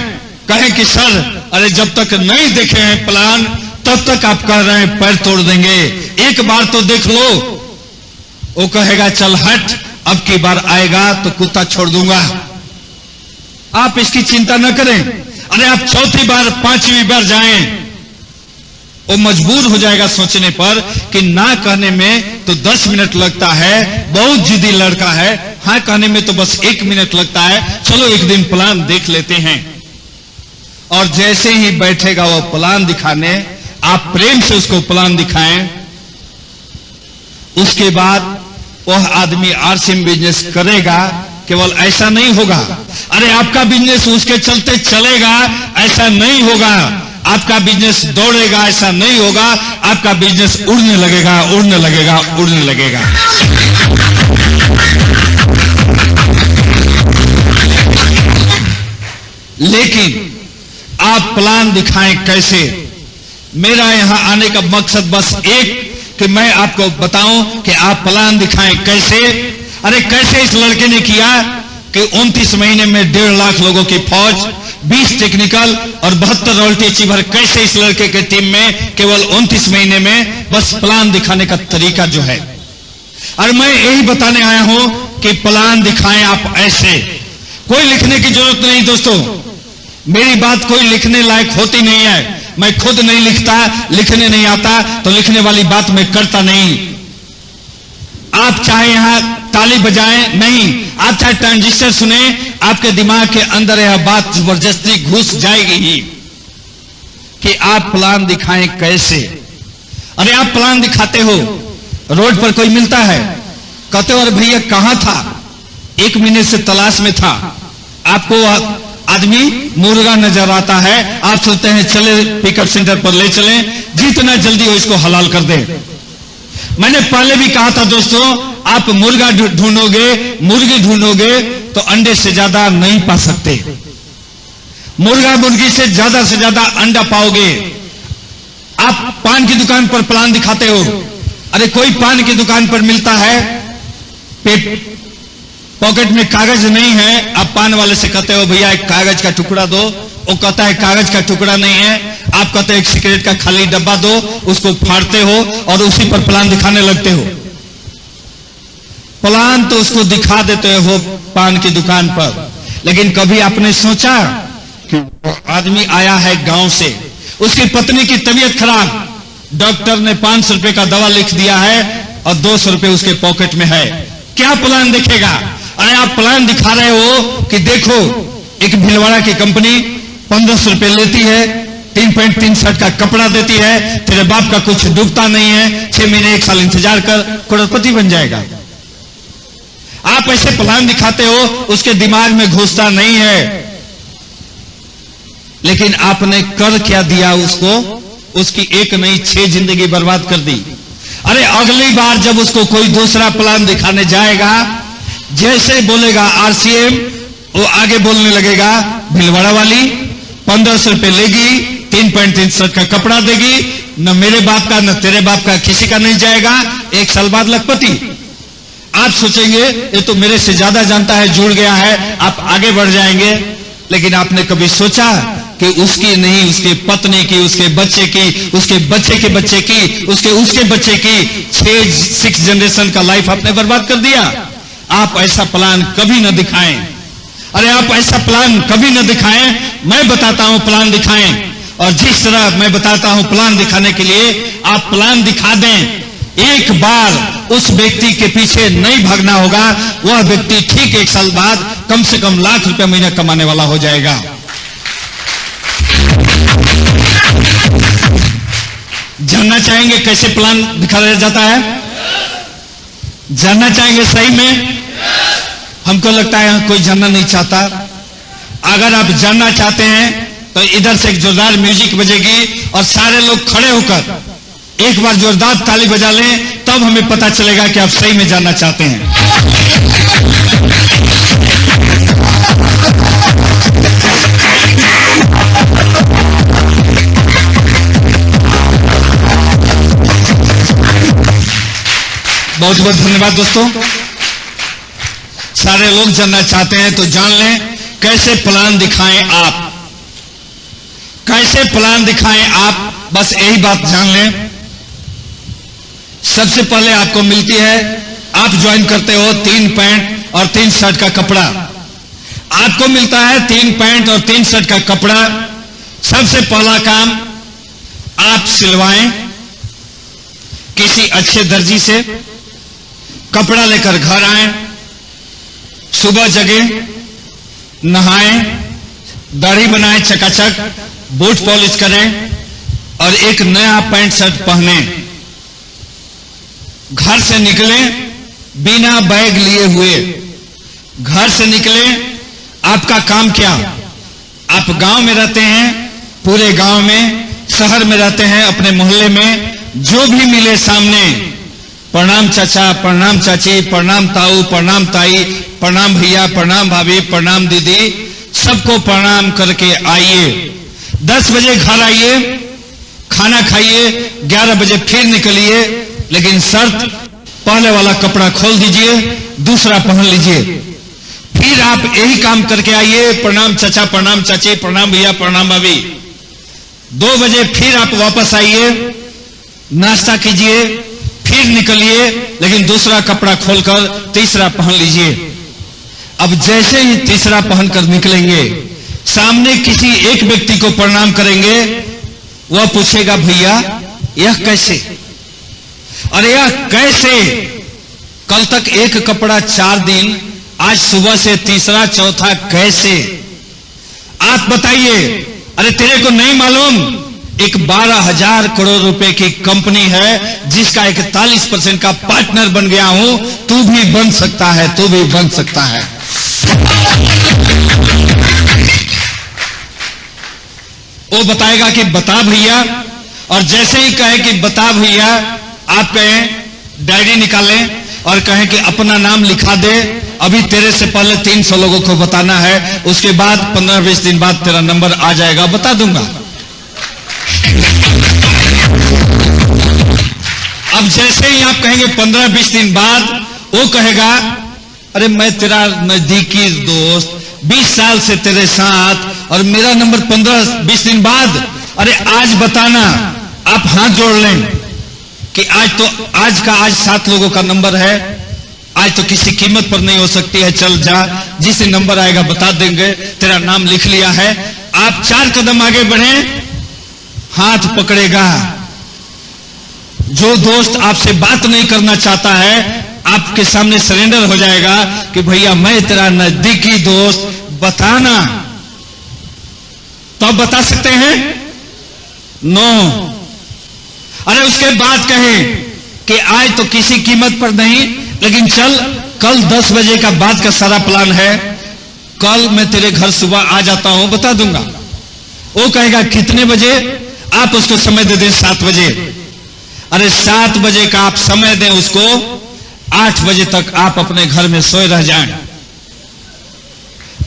[SPEAKER 2] कहें कि सर अरे जब तक नहीं देखे हैं प्लान तब तक आप कह रहे हैं पैर तोड़ देंगे, एक बार तो देख लो। वो कहेगा चल हट, अब की बार आएगा तो कुत्ता छोड़ दूंगा। आप इसकी चिंता न करें। अरे आप चौथी बार, पांचवी बार जाएं, वो मजबूर हो जाएगा सोचने पर कि ना कहने में तो 10 मिनट लगता है, बहुत जिद्दी लड़का है, हाँ कहने में तो बस 1 मिनट लगता है, चलो एक दिन प्लान देख लेते हैं। और जैसे ही बैठेगा वो प्लान दिखाने, आप प्रेम से उसको प्लान दिखाएं, उसके बाद वह आदमी आरसीएम बिजनेस करेगा। केवल ऐसा नहीं होगा, अरे आपका बिजनेस उसके चलते चलेगा, ऐसा नहीं होगा। आपका बिजनेस दौड़ेगा, ऐसा नहीं होगा। आपका बिजनेस उड़ने लगेगा, उड़ने लगेगा, उड़ने लगेगा। लेकिन आप प्लान दिखाएं कैसे? मेरा यहां आने का मकसद बस एक कि मैं आपको बताऊं कि आप प्लान दिखाएं कैसे। अरे कैसे इस लड़के ने किया कि 29 महीने में 1.5 लाख लोगों की फौज, 20 टेक्निकल और 72 रॉयल्टी अचीवर, कैसे इस लड़के के टीम में केवल 29 महीने में बस प्लान दिखाने का तरीका जो है। और मैं यही बताने आया हूं कि प्लान दिखाएं आप ऐसे। कोई लिखने की जरूरत नहीं दोस्तों, मेरी बात कोई लिखने लायक होती नहीं है। मैं खुद नहीं लिखता, लिखने नहीं आता, तो लिखने वाली बात मैं करता नहीं। आप चाहे यहां ताली बजाएं, नहीं, आप चाहे ट्रांजिस्टर सुने, आपके दिमाग के अंदर यह बात जबरदस्ती घुस जाएगी ही कि आप प्लान दिखाएं कैसे। अरे आप प्लान दिखाते हो, रोड पर कोई मिलता है, कहते हो अरे भैया कहां था? 1 महीने से तलाश में था। आपको आदमी मुर्गा नजर आता है, आप सोचते हैं चले पिकअप सेंटर पर ले चलें, जितना जल्दी हो इसको हलाल कर दे। मैंने पहले भी कहा था दोस्तों, आप मुर्गा ढूंढोगे, मुर्गी ढूंढोगे तो अंडे से ज्यादा नहीं पा सकते। मुर्गा मुर्गी से ज्यादा अंडा पाओगे। आप पान की दुकान पर प्लान दिखाते हो, अरे कोई पान की दुकान पर मिलता है, पॉकेट में कागज नहीं है, आप पान वाले से कहते हो भैया एक कागज का टुकड़ा दो, वो कहता है कागज का टुकड़ा नहीं है, आप कहते हैं एक सिगरेट का खाली डब्बा दो, उसको फाड़ते हो और उसी पर प्लान दिखाने लगते हो। प्लान तो उसको दिखा देते हो पान की दुकान पर, लेकिन कभी आपने सोचा कि आदमी आया है गांव से, उसकी पत्नी की तबीयत खराब, डॉक्टर ने 500 रुपए का दवा लिख दिया है और 200 रुपए उसके पॉकेट में है, क्या प्लान दिखेगा? अरे आप प्लान दिखा रहे हो कि देखो एक भिलवाड़ा की कंपनी 1500 रुपए लेती है, 3 पैंट 3 शर्ट का कपड़ा देती है, तेरे बाप का कुछ डूबता नहीं है, 6 महीने 1 साल इंतजार कर, करोड़पति बन जाएगा। आप ऐसे प्लान दिखाते हो, उसके दिमाग में घुसता नहीं है। लेकिन आपने कर क्या दिया उसको? उसकी एक नहीं 6 जिंदगी बर्बाद कर दी। अरे अगली बार जब उसको कोई दूसरा प्लान दिखाने जाएगा, जैसे बोलेगा आरसीएम, वो आगे बोलने लगेगा भिलवाड़ा वाली 1500 रुपए लेगी, 3 पैंट 3 शर्ट का कपड़ा देगी, न मेरे बाप का न तेरे बाप का किसी का नहीं जाएगा, 1 साल बाद लखपति। आप सोचेंगे ये तो मेरे से ज्यादा जानता है, जुड़ गया है, आप आगे बढ़ जाएंगे। लेकिन आपने कभी सोचा कि उसकी नहीं, उसके पत्नी की, उसके बच्चे की, उसके बच्चे के बच्चे की, उसके बच्चे की 6 जनरेशन का लाइफ आपने बर्बाद कर दिया। आप ऐसा प्लान कभी न दिखाएं। अरे आप ऐसा प्लान कभी न दिखाएं, मैं बताता हूं प्लान दिखाएं। और जिस तरह मैं बताता हूं प्लान दिखाने के लिए, आप प्लान दिखा दें। एक बार उस व्यक्ति के पीछे नहीं भागना होगा, वह व्यक्ति ठीक 1 साल बाद कम से कम लाख रुपए महीना कमाने वाला हो जाएगा। जानना चाहेंगे कैसे प्लान दिखाया जाता है? जानना चाहेंगे सही में? हमको लगता है कोई जानना नहीं चाहता। अगर आप जानना चाहते हैं तो इधर से एक जोरदार म्यूजिक बजेगी और सारे लोग खड़े होकर एक बार जोरदार ताली बजा लें, तब हमें पता चलेगा कि आप सही में जानना चाहते हैं। बहुत बहुत धन्यवाद दोस्तों। सारे लोग जानना चाहते हैं तो जान लें कैसे प्लान दिखाएं आप, कैसे प्लान दिखाएं आप, बस यही बात जान लें। सबसे पहले आपको मिलती है, आप ज्वाइन करते हो 3 पैंट और 3 शर्ट का कपड़ा। आपको मिलता है 3 पैंट और 3 शर्ट का कपड़ा। सबसे पहला काम आप सिलवाएं किसी अच्छे दर्जी से, कपड़ा लेकर घर आएं, सुबह जगे, नहाएं, दाढ़ी बनाएं चकाचक, बूट पॉलिश करें और एक नया पैंट शर्ट पहने। घर से निकले बिना बैग लिए हुए, घर से निकले। आपका काम क्या? आप गांव में रहते हैं, पूरे गांव में, शहर में रहते हैं, अपने मोहल्ले में, जो भी मिले सामने प्रणाम चाचा, प्रणाम चाची, प्रणाम ताऊ, प्रणाम ताई, प्रणाम भैया, प्रणाम भाभी, प्रणाम दीदी, सबको प्रणाम करके आइए। 10 बजे घर आइए, खाना खाइए, 11 बजे फिर निकलिए। लेकिन शर्त, पहले वाला कपड़ा खोल दीजिए, दूसरा पहन लीजिए। फिर आप यही काम करके आइए, प्रणाम चाचा, प्रणाम चाची, प्रणाम भैया, प्रणाम भाभी। 2 बजे फिर आप वापस आइए, नाश्ता कीजिए, फिर निकलिए, लेकिन दूसरा कपड़ा खोलकर तीसरा पहन लीजिए। अब जैसे ही तीसरा पहनकर निकलेंगे, सामने किसी एक व्यक्ति को प्रणाम करेंगे, वह पूछेगा भैया यह कैसे? अरे यह कैसे? कल तक एक कपड़ा 4 दिन, आज सुबह से तीसरा चौथा कैसे? आप बताइए। अरे तेरे को नहीं मालूम, एक 12,000 करोड़ रुपए की कंपनी है जिसका 41% का पार्टनर बन गया हूं, तू भी बन सकता है, तू भी बन सकता है। वो बताएगा कि बता भैया, और जैसे ही कहे कि बता भैया, आप कहें डायरी निकालें और कहें कि अपना नाम लिखा दे, अभी तेरे से पहले 300 लोगों को बताना है, उसके बाद 15-20 दिन बाद तेरा नंबर आ जाएगा, बता दूंगा। अब जैसे ही आप कहेंगे 15-20 दिन बाद, वो कहेगा अरे मैं तेरा नजदीकी दोस्त, 20 साल से तेरे साथ, और मेरा नंबर 15-20 दिन बाद, अरे आज बताना। आप हाथ जोड़ लें कि आज 7 लोगों का नंबर है, आज तो किसी कीमत पर नहीं हो सकती है, चल जा, जिस दिन नंबर आएगा बता देंगे, तेरा नाम लिख लिया है। आप 4 कदम आगे बढ़े, हाथ पकड़ेगा। जो दोस्त आपसे बात नहीं करना चाहता है, आपके सामने सरेंडर हो जाएगा कि भैया मैं तेरा नजदीकी दोस्त, बताना। तो आप बता सकते हैं? नो। अरे उसके बाद कहें कि आज तो किसी कीमत पर नहीं, लेकिन चल कल 10 बजे का बाद का सारा प्लान है, कल मैं तेरे घर सुबह आ जाता हूं, बता दूंगा। वो कहेगा कितने बजे? आप उसको समय दे दें 7 बजे। अरे 7 बजे का आप समय दें उसको, 8 बजे तक आप अपने घर में सोए रह जाएं।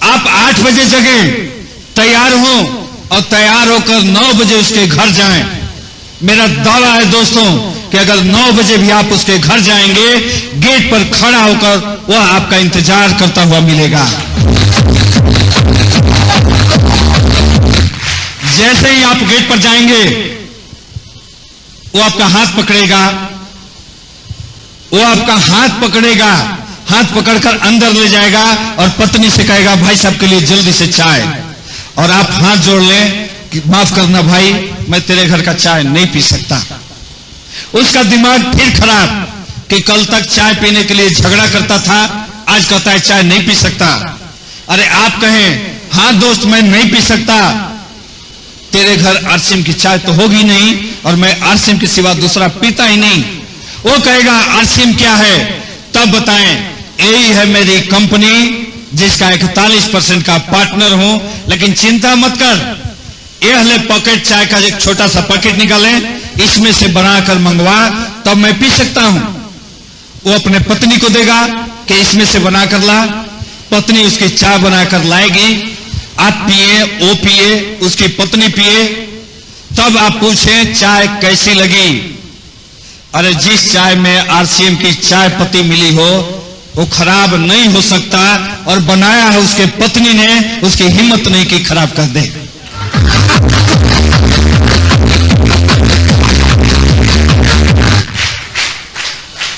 [SPEAKER 2] आप 8 बजे जगें, तैयार हो, और तैयार होकर 9 बजे उसके घर जाएं। मेरा दावा है दोस्तों कि अगर 9 बजे भी आप उसके घर जाएंगे, गेट पर खड़ा होकर वह आपका इंतजार करता हुआ मिलेगा। जैसे ही आप गेट पर जाएंगे, वो आपका हाथ पकड़ेगा, हाथ पकड़कर अंदर ले जाएगा और पत्नी से कहेगा भाई साहब के लिए जल्दी से चाय। और आप हाथ जोड़ लें कि माफ करना भाई, मैं तेरे घर का चाय नहीं पी सकता। उसका दिमाग फिर खराब कि कल तक चाय पीने के लिए झगड़ा करता था, आज कहता है चाय नहीं पी सकता। अरे आप कहें हाँ दोस्त मैं नहीं पी सकता, तेरे घर आरसीएम की चाय तो होगी नहीं, और मैं आरसीएम के सिवा दूसरा पीता ही नहीं। वो कहेगा आरसीएम क्या है? तब बताएं यही है मेरी कंपनी जिसका 41% का पार्टनर हूं, लेकिन चिंता मत कर, यह ले पॉकेट चाय का एक छोटा सा पैकेट निकालें, इसमें से बनाकर मंगवा, तब मैं पी सकता हूं। वो अपने पत्नी को देगा कि इसमें से बनाकर ला, पत्नी उसकी चाय बनाकर लाएगी, आप पिए, वो पिए, उसकी पत्नी पिए, तब आप पूछें चाय कैसी लगी? अरे जिस चाय में आरसीएम की चाय पत्ती मिली हो वो खराब नहीं हो सकता, और बनाया है उसके पत्नी ने, उसकी हिम्मत नहीं कि खराब कर दे।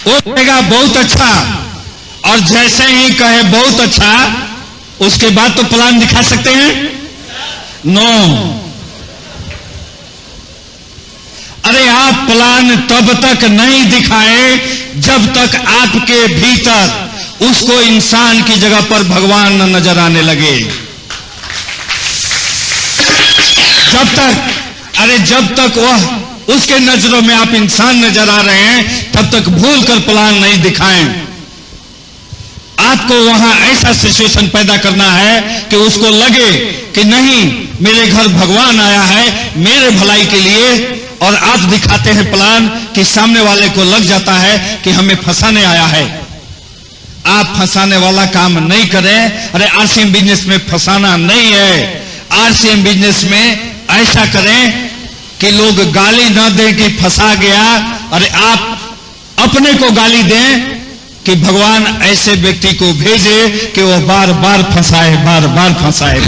[SPEAKER 2] वो कहेगा बहुत अच्छा, और जैसे ही कहे बहुत अच्छा, उसके बाद तो प्लान दिखा सकते हैं? नो। अरे आप प्लान तब तक नहीं दिखाए जब तक आपके भीतर उसको इंसान की जगह पर भगवान न नजर आने लगे। जब तक वह उसके नजरों में आप इंसान नजर आ रहे हैं, तब तक भूल कर प्लान नहीं दिखाएं। आपको वहां ऐसा सिचुएशन पैदा करना है कि उसको लगे कि नहीं मेरे घर भगवान आया है मेरे भलाई के लिए, और आप दिखाते हैं प्लान कि सामने वाले को लग जाता है कि हमें फंसाने आया है। आप फंसाने वाला काम नहीं करें। अरे आरसीएम बिजनेस में फंसाना नहीं है, आरसीएम बिजनेस में ऐसा करें कि लोग गाली ना दें कि फंसा गया, अरे आप अपने को गाली दें कि भगवान ऐसे व्यक्ति को भेजे कि वो बार बार फंसाए, बार बार फंसाए।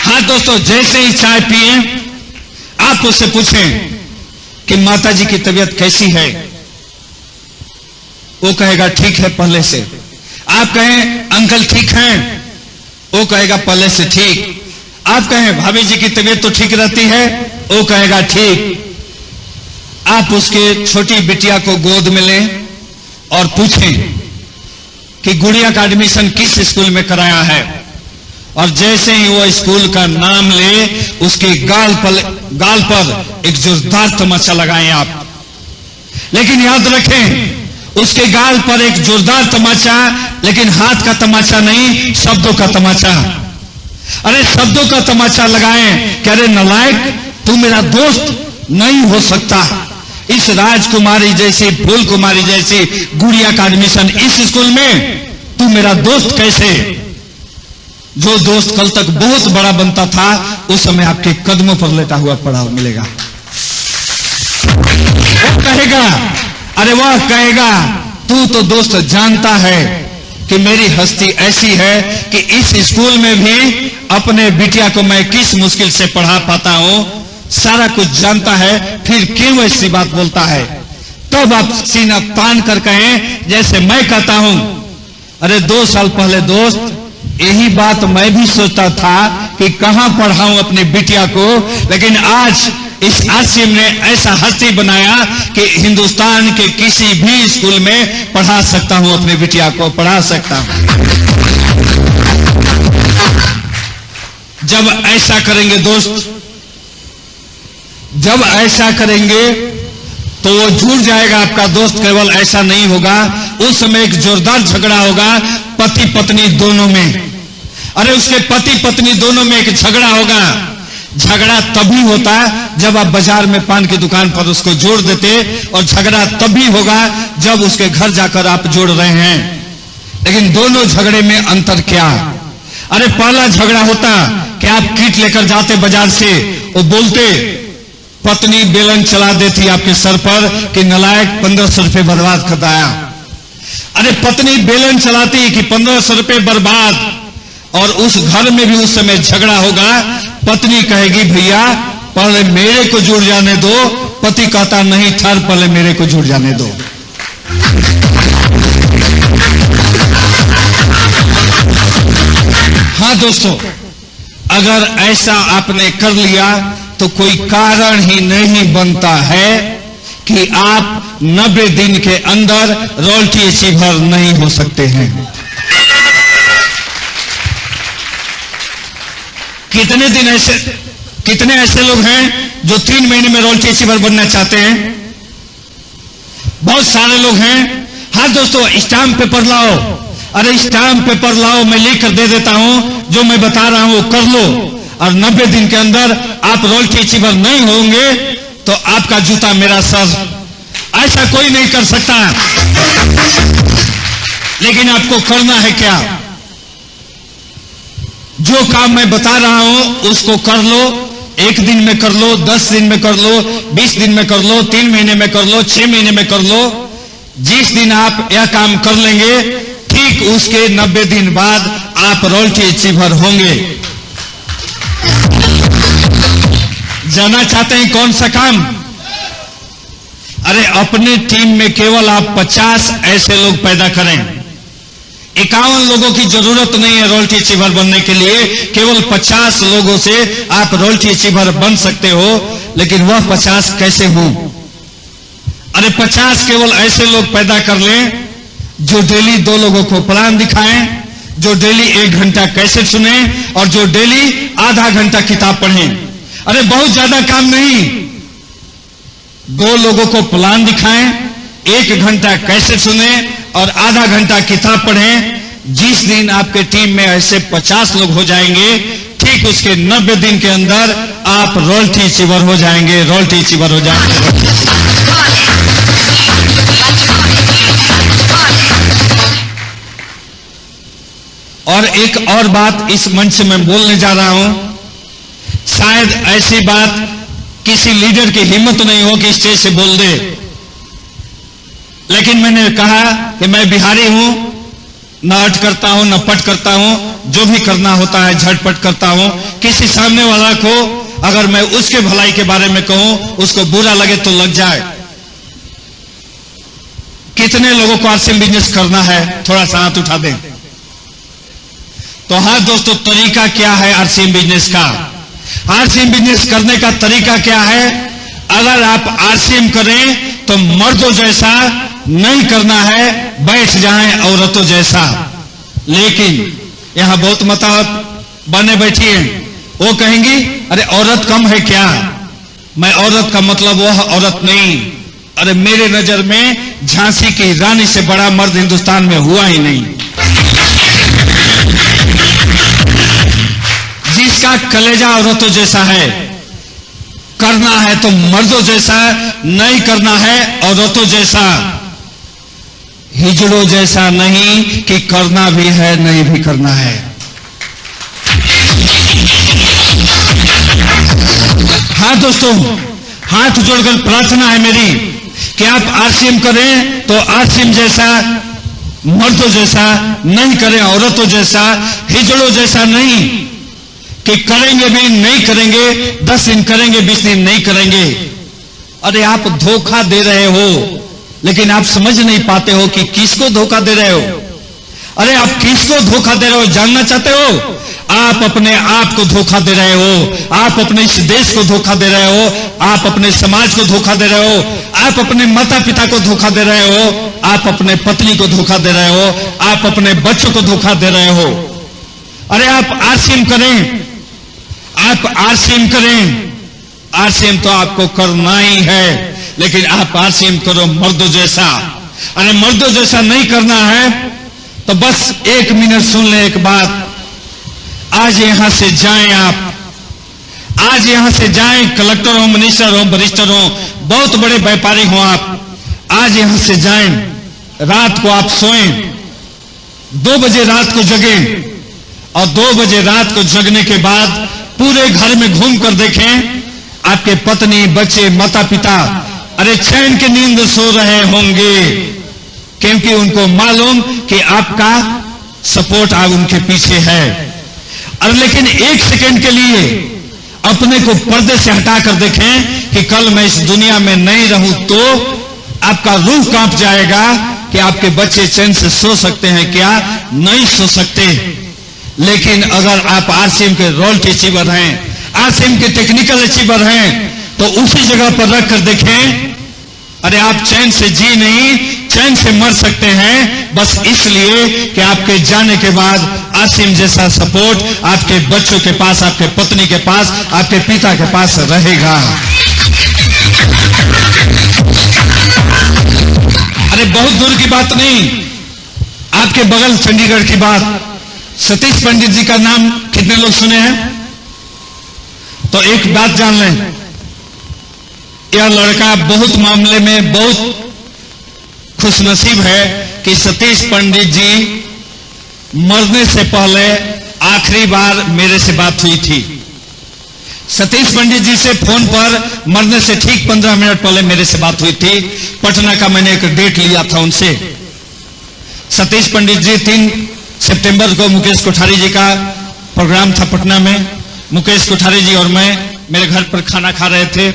[SPEAKER 2] हाँ दोस्तों, जैसे ही चाय पिए आप उससे पूछें कि माता जी की तबीयत कैसी है? वो कहेगा ठीक है पहले से। आप कहें अंकल ठीक हैं? वो कहेगा पहले से ठीक। आप कहें भाभी जी की तबीयत तो ठीक रहती है? वो कहेगा ठीक। आप उसके छोटी बिटिया को गोद में लें और पूछें कि गुड़िया का एडमिशन किस स्कूल में कराया है, और जैसे ही वो स्कूल का नाम ले उसके गाल पर एक जोरदार तमाचा लगाएं आप। लेकिन याद रखें उसके गाल पर एक जोरदार तमाचा, लेकिन हाथ का तमाचा नहीं, शब्दों का तमाचा। अरे शब्दों का तमाचा लगाएं कि अरे नालायक तू मेरा दोस्त नहीं हो सकता, इस राजकुमारी जैसी, फूल कुमारी जैसी गुड़िया का एडमिशन इस स्कूल में? तू मेरा दोस्त कैसे? जो दोस्त कल तक बहुत बड़ा बनता था, उस समय आपके कदमों पर लेटा हुआ पड़ा मिलेगा। वो कहेगा, अरे वह कहेगा, तू तो दोस्त जानता है कि मेरी हस्ती ऐसी है कि इस स्कूल में भी अपने बिटिया को मैं किस मुश्किल से पढ़ा पाता हूं, सारा कुछ जानता है, फिर क्यों ऐसी बात बोलता है? तब आप सीना तान कर कहें जैसे मैं कहता हूं, अरे 2 साल पहले दोस्त, यही बात मैं भी सोचता था कि कहां पढ़ाऊं अपनी बिटिया को, लेकिन आज इस आरसीएम ने ऐसा हस्ती बनाया कि हिंदुस्तान के किसी भी स्कूल में पढ़ा सकता हूं, अपनी बिटिया को पढ़ा सकता हूं। जब ऐसा करेंगे दोस्त, जब ऐसा करेंगे तो वो जुड़ जाएगा आपका दोस्त। केवल ऐसा नहीं होगा, उस समय एक जोरदार झगड़ा होगा पति पत्नी दोनों में। अरे उसके पति पत्नी दोनों में एक झगड़ा होगा। झगड़ा तभी होता जब आप बाजार में पान की दुकान पर उसको जोड़ देते, और झगड़ा तभी होगा जब उसके घर जाकर आप जोड़ रहे हैं। लेकिन दोनों झगड़े में अंतर क्या? अरे पहला झगड़ा होता कि आप किट लेकर जाते बाजार से, वो बोलते, पत्नी बेलन चला देती आपके सर पर कि नलायक 1500 रुपए बर्बाद कर आया। अरे पत्नी बेलन चलाती कि 1500 रुपए बर्बाद, और उस घर में भी उस समय झगड़ा होगा। पत्नी कहेगी, भैया पहले मेरे को जुड़ जाने दो, पति कहता नहीं ठहर, पहले मेरे को जुड़ जाने दो। हाँ दोस्तों, अगर ऐसा आपने कर लिया तो कोई कारण ही नहीं बनता है कि आप 90 दिन के अंदर रॉयल्टी अचीवर नहीं हो सकते हैं। कितने ऐसे लोग हैं जो 3 महीने में रॉयल्टी अचीवर बनना चाहते हैं? बहुत सारे लोग हैं। हाँ दोस्तों, स्टाम्प पेपर लाओ, अरे स्टाम्प पेपर लाओ, मैं लिख कर दे देता हूं, जो मैं बता रहा हूं कर लो, और 90 दिन के अंदर आप रॉयल्टी अचीवर नहीं होंगे तो आपका जूता मेरा सर। ऐसा कोई नहीं कर सकता। लेकिन आपको करना है क्या? जो काम मैं बता रहा हूं उसको कर लो। 1 दिन में कर लो, 10 दिन में कर लो, 20 दिन में कर लो, 3 महीने में कर लो, 6 महीने में कर लो। जिस दिन आप यह काम कर लेंगे, ठीक उसके 90 दिन बाद आप रॉयल्टी अचीवर होंगे। जाना चाहते हैं कौन सा काम? अरे अपने टीम में केवल आप 50 ऐसे लोग पैदा करें। 51 लोगों की जरूरत नहीं है रॉयल्टी अचीवर बनने के लिए, केवल 50 लोगों से आप रॉयल्टी अचीवर बन सकते हो। लेकिन वह 50 कैसे हो? अरे 50 केवल ऐसे लोग पैदा कर लें जो डेली 2 लोगों को प्लान दिखाएं, जो डेली 1 घंटा कैसेट सुने, और जो डेली आधा घंटा किताब पढ़ें। अरे बहुत ज्यादा काम नहीं, 2 लोगों को प्लान दिखाएं, 1 घंटा कैसेट सुने और आधा घंटा किताब पढ़ें। जिस दिन आपके टीम में ऐसे 50 लोग हो जाएंगे, ठीक उसके 90 दिन के अंदर आप रॉयल्टी अचीवर हो जाएंगे, रॉयल्टी अचीवर हो जाएंगे। और एक और बात इस मंच में बोलने जा रहा हूं, शायद ऐसी बात किसी लीडर की हिम्मत नहीं हो कि स्टेज से बोल दे, लेकिन मैंने कहा कि मैं बिहारी हूं, न अट करता हूं न पट करता हूं, जो भी करना होता है झटपट करता हूं। किसी सामने वाला को अगर मैं उसके भलाई के बारे में कहूं, उसको बुरा लगे तो लग जाए। कितने लोगों को आरसीएम बिजनेस करना है? थोड़ा सा हाथ उठा दें। तो हाँ दोस्तों, तरीका क्या है आरसीएम बिजनेस का? आरसीएम बिजनेस करने का तरीका क्या है? अगर आप आरसीएम करें तो मर्दों जैसा नहीं करना है, बैठ जाएं औरतों जैसा। लेकिन यहां बहुत मताहत बने बैठी हैं, वो कहेंगी अरे औरत कम है क्या? मैं औरत का मतलब वह औरत नहीं। अरे मेरे नजर में झांसी की रानी से बड़ा मर्द हिंदुस्तान में हुआ ही नहीं, जिसका कलेजा औरतों जैसा है। करना है तो मर्दों जैसा, नहीं करना है औरतों जैसा, हिजड़ों जैसा नहीं कि करना भी है नहीं भी करना है। हाँ दोस्तों, हाथ जोड़कर प्रार्थना है मेरी कि आप आरसीएम करें तो आरसीएम जैसा, मर्दों जैसा, नहीं करें औरतों जैसा, हिजड़ों जैसा नहीं कि करेंगे भी नहीं करेंगे, 10 दिन करेंगे 20 दिन नहीं करेंगे। अरे आप धोखा दे रहे हो, लेकिन आप समझ नहीं पाते हो कि किसको धोखा दे रहे हो। अरे आप किसको धोखा दे रहे हो जानना चाहते हो? आप अपने आप को धोखा दे रहे हो, आप अपने इस देश को धोखा दे रहे हो, आप अपने समाज को धोखा दे रहे हो, आप अपने माता पिता को धोखा दे रहे हो, आप अपने पत्नी को धोखा दे रहे हो, आप अपने बच्चों को धोखा दे रहे हो। अरे आप आरसीएम करें, आप आरसीएम करें, आरसीएम तो आपको करना ही है, लेकिन आप आरसीएम करो मर्दों जैसा। अरे मर्दों जैसा नहीं करना है तो बस 1 मिनट सुन ले एक बात। आज यहां से जाएं, आप आज यहां से जाएं, कलेक्टर हो, मिनिस्टर हो, वरिष्ठ हो, बहुत बड़े व्यापारी हो, आप आज यहां से जाएं, रात को आप सोएं, 2 बजे रात को जगें और 2 बजे रात को जगने के बाद पूरे घर में घूम कर देखें, आपके पत्नी, बच्चे, माता पिता अरे चैन की नींद सो रहे होंगे, क्योंकि उनको मालूम कि आपका सपोर्ट आज उनके पीछे है। और लेकिन 1 सेकंड के लिए अपने को पर्दे से हटाकर देखें कि कल मैं इस दुनिया में नहीं रहूं तो आपका रूह कांप जाएगा कि आपके बच्चे चैन से सो सकते हैं क्या? नहीं सो सकते। लेकिन अगर आप आरसीएम के रॉयल्टी अचीवर हैं, आरसीएम के टेक्निकल अचीवर हैं, तो उसी जगह पर रख कर देखें, अरे आप चैन से जी नहीं, चैन से मर सकते हैं, बस इसलिए कि आपके जाने के बाद आरसीएम जैसा सपोर्ट आपके बच्चों के पास, आपके पत्नी के पास, आपके पिता के पास रहेगा। अरे बहुत दूर की बात नहीं, आपके बगल चंडीगढ़ की बात, सतीश पंडित जी का नाम कितने लोग सुने हैं? तो एक बात जान लें, यह लड़का बहुत मामले में बहुत खुशनसीब है कि सतीश पंडित जी मरने से पहले आखिरी बार मेरे से बात हुई थी। सतीश पंडित जी से फोन पर मरने से ठीक 15 मिनट पहले मेरे से बात हुई थी। पटना का मैंने एक डेट लिया था उनसे। सतीश पंडित जी 3 सितंबर को मुकेश कोठारी जी का प्रोग्राम था पटना में। मुकेश कोठारी जी और मैं मेरे घर पर खाना खा रहे थे।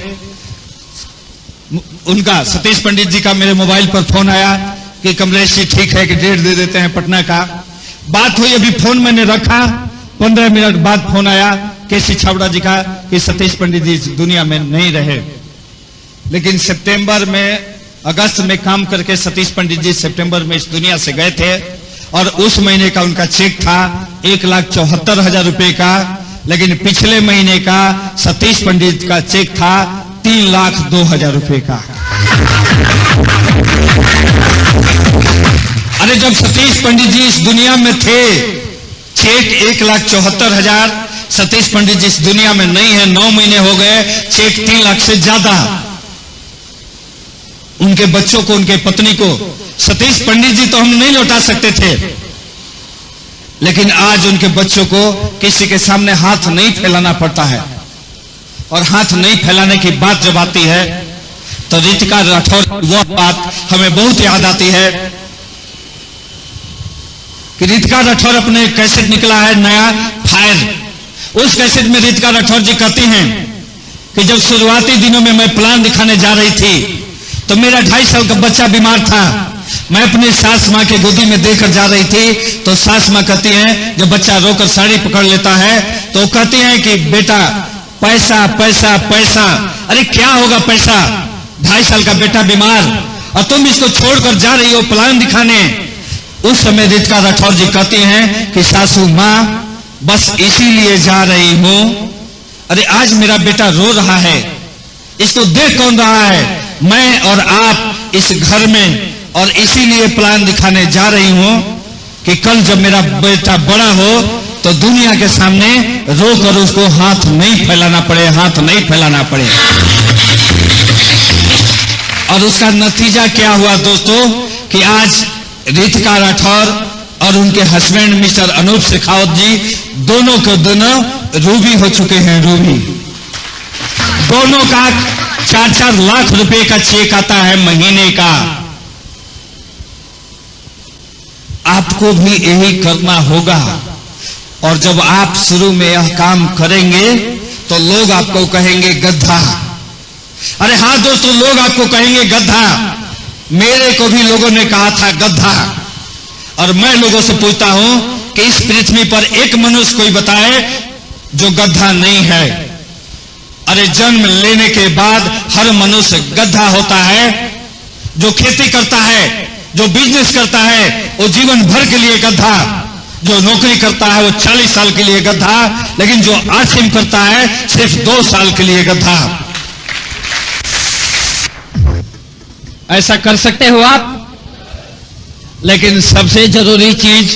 [SPEAKER 2] उनका, सतीश पंडित जी का मेरे मोबाइल पर फोन आया कि कमलेश जी ठीक है कि डेट दे देते हैं पटना का। बात हुई, अभी फोन मैंने रखा, 15 मिनट बाद फोन आया केसी छाबड़ा जी का कि सतीश पंडित जी इस दुनिया में नहीं रहे। लेकिन सितंबर में, अगस्त में काम करके सतीश पंडित जी सितंबर में इस दुनिया से गए थे और उस महीने का उनका चेक था 1,74,000 रुपए का। लेकिन पिछले महीने का सतीश पंडित का चेक था 3,02,000 रुपए का। अरे जब सतीश पंडित जी इस दुनिया में थे, चेक 1,74,000, सतीश पंडित जी इस दुनिया में नहीं है, 9 महीने हो गए, चेक 3 लाख से ज्यादा। उनके बच्चों को, उनके पत्नी को, सतीश पंडित जी तो हम नहीं लौटा सकते थे, लेकिन आज उनके बच्चों को किसी के सामने हाथ नहीं फैलाना पड़ता है। और हाथ नहीं फैलाने की बात जब आती है तो रितिका राठौर वह बात हमें बहुत याद आती है कि रितिका राठौर अपने कैसेट निकला है नया फायर। उस कैसेट में रितिका राठौर जी कहती हैं कि जब शुरुआती दिनों में मैं प्लान दिखाने जा रही थी तो मेरा 2.5 साल का बच्चा बीमार था। मैं अपनी सास माँ के गोदी में देकर जा रही थी तो सास माँ कहती हैं, जब बच्चा रोकर साड़ी पकड़ लेता है तो कहती हैं कि बेटा पैसा पैसा पैसा। अरे क्या होगा पैसा, 2.5 साल का बेटा बीमार और तुम इसको छोड़कर जा रही हो प्लान दिखाने। उस समय रितिका राठौर जी कहती हैं कि सासू माँ बस इसीलिए जा रही हूं। अरे आज मेरा बेटा रो रहा है, इसको देख कौन रहा है? मैं और आप इस घर में, और इसीलिए प्लान दिखाने जा रही हूं कि कल जब मेरा बेटा बड़ा हो तो दुनिया के सामने रोकर उसको हाथ नहीं फैलाना पड़े, हाथ नहीं फैलाना पड़े। और उसका नतीजा क्या हुआ दोस्तों कि आज रितिका राठौर और उनके हस्बैंड मिस्टर अनूप शेखावत जी दोनों के दोनों रूबी हो चुके हैं। रूबी दोनों का 4-4 लाख रुपए का चेक आता है महीने का। आपको भी यही करना होगा। और जब आप शुरू में यह काम करेंगे तो लोग आपको कहेंगे गधा। अरे हाँ दोस्तों, लोग आपको कहेंगे गधा। मेरे को भी लोगों ने कहा था गधा। और मैं लोगों से पूछता हूं कि इस पृथ्वी पर एक मनुष्य कोई बताए जो गधा नहीं है। अरे जन्म लेने के बाद हर मनुष्य गधा होता है। जो खेती करता है, जो बिजनेस करता है, वो जीवन भर के लिए गधा। जो नौकरी करता है वो 40 साल के लिए गधा, लेकिन जो आरसीएम करता है सिर्फ 2 साल के लिए गधा। ऐसा कर सकते हो आप। लेकिन सबसे जरूरी चीज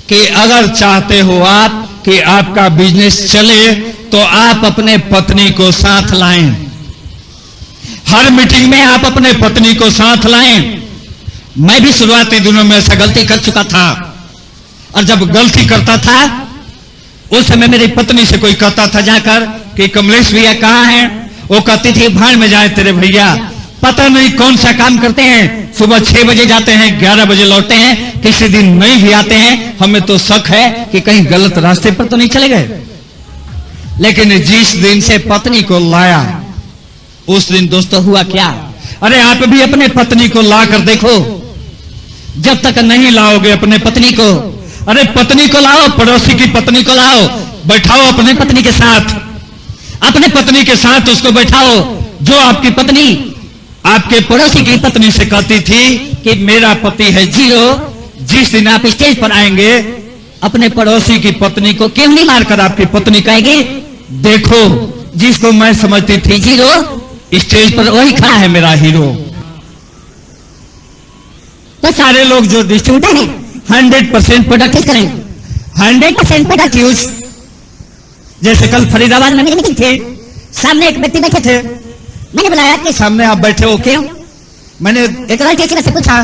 [SPEAKER 2] कि अगर चाहते हो आप कि आपका बिजनेस चले तो आप अपने पत्नी को साथ लाएं। हर मीटिंग में आप अपने पत्नी को साथ लाएं। मैं भी शुरुआती दिनों में ऐसा गलती कर चुका था। और जब गलती करता था उस समय मेरी पत्नी से कोई कहता था जाकर कि कमलेश भैया कहाँ हैं, वो कहती थी भाड़ में जाए तेरे भैया, पता नहीं कौन सा काम करते हैं। सुबह 6 बजे जाते हैं, 11 बजे लौटते हैं, किसी दिन नहीं भी आते हैं। हमें तो शक है कि कहीं गलत रास्ते पर तो नहीं चले गए। लेकिन जिस दिन से पत्नी को लाया उस दिन दोस्तों हुआ क्या। अरे आप भी अपने पत्नी को ला कर देखो। जब तक नहीं लाओगे अपने पत्नी को, अरे पत्नी को लाओ, पड़ोसी की पत्नी को लाओ, बैठाओ अपने पत्नी के साथ, अपने पत्नी के साथ उसको बैठाओ। जो आपकी पत्नी आपके पड़ोसी की पत्नी से कहती थी कि मेरा पति है जीरो, जिस दिन आप स्टेज पर आएंगे अपने पड़ोसी की पत्नी को क्यों नहीं मारकर आपकी पत्नी कहेगी देखो जिसको मैं समझती थी जीरो, स्टेज पर वही खड़ा है मेरा हीरो। तो सारे लोग जो डिस्ट्रीब्यूटर हैं 100% प्रोडक्ट करें, 100% प्रोडक्ट यूज। जैसे कल फरीदाबाद में मीटिंग थी, सामने एक व्यक्ति बैठे थे, मैंने बुलाया कि सामने आप बैठे हो क्यों। मैंने एक और टीचर से पूछा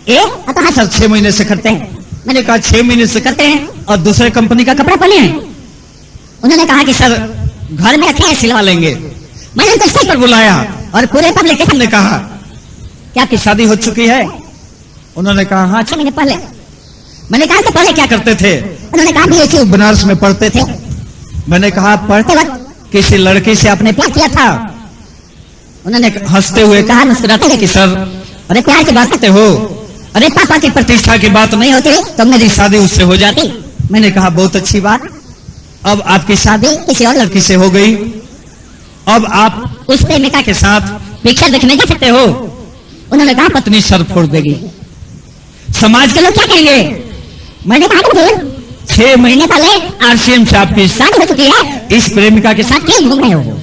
[SPEAKER 2] कहा सर 6 महीने से करते हैं। मैंने कहा 6 महीने से करते हैं और दूसरे कंपनी का कपड़ा पहने हैं। उन्होंने कहा कि सर घर में रखे हैं सिलवा लेंगे। मैंने उनको स्टेज पर बुलाया और पूरे पब्लिक के सामने कहा क्या आपकी शादी हो चुकी है। उन्होंने कहा हाँ 6 महीने पहले। मैंने कहा तो पहले क्या करते थे। उन्होंने कहा बीएचयू बनारस में पढ़ते थे। मैंने कहा पढ़ते वक्त किसी लड़की से आपने प्यार किया था। उन्होंने हंसते हुए कहा मुस्कुराते हुए कि सर अरे प्यार की बात करते हो, अरे पापा की प्रतिष्ठा की बात नहीं होती तो मेरी शादी उससे हो जाती। मैंने कहा बहुत अच्छी बात, अब आपकी शादी किसी और लड़की से हो गई, अब आप उस प्रेमिका के साथ पिक्चर देखने जा सकते हो। उन्होंने कहा पत्नी सर फोड़ देगी, समाज के लोग क्या कहेंगे। मैंने कहा 6 महीने पहले आरसीएम से आपकी शादी हो चुकी है, इस प्रेमिका के साथ क्यों घूम रहे हो।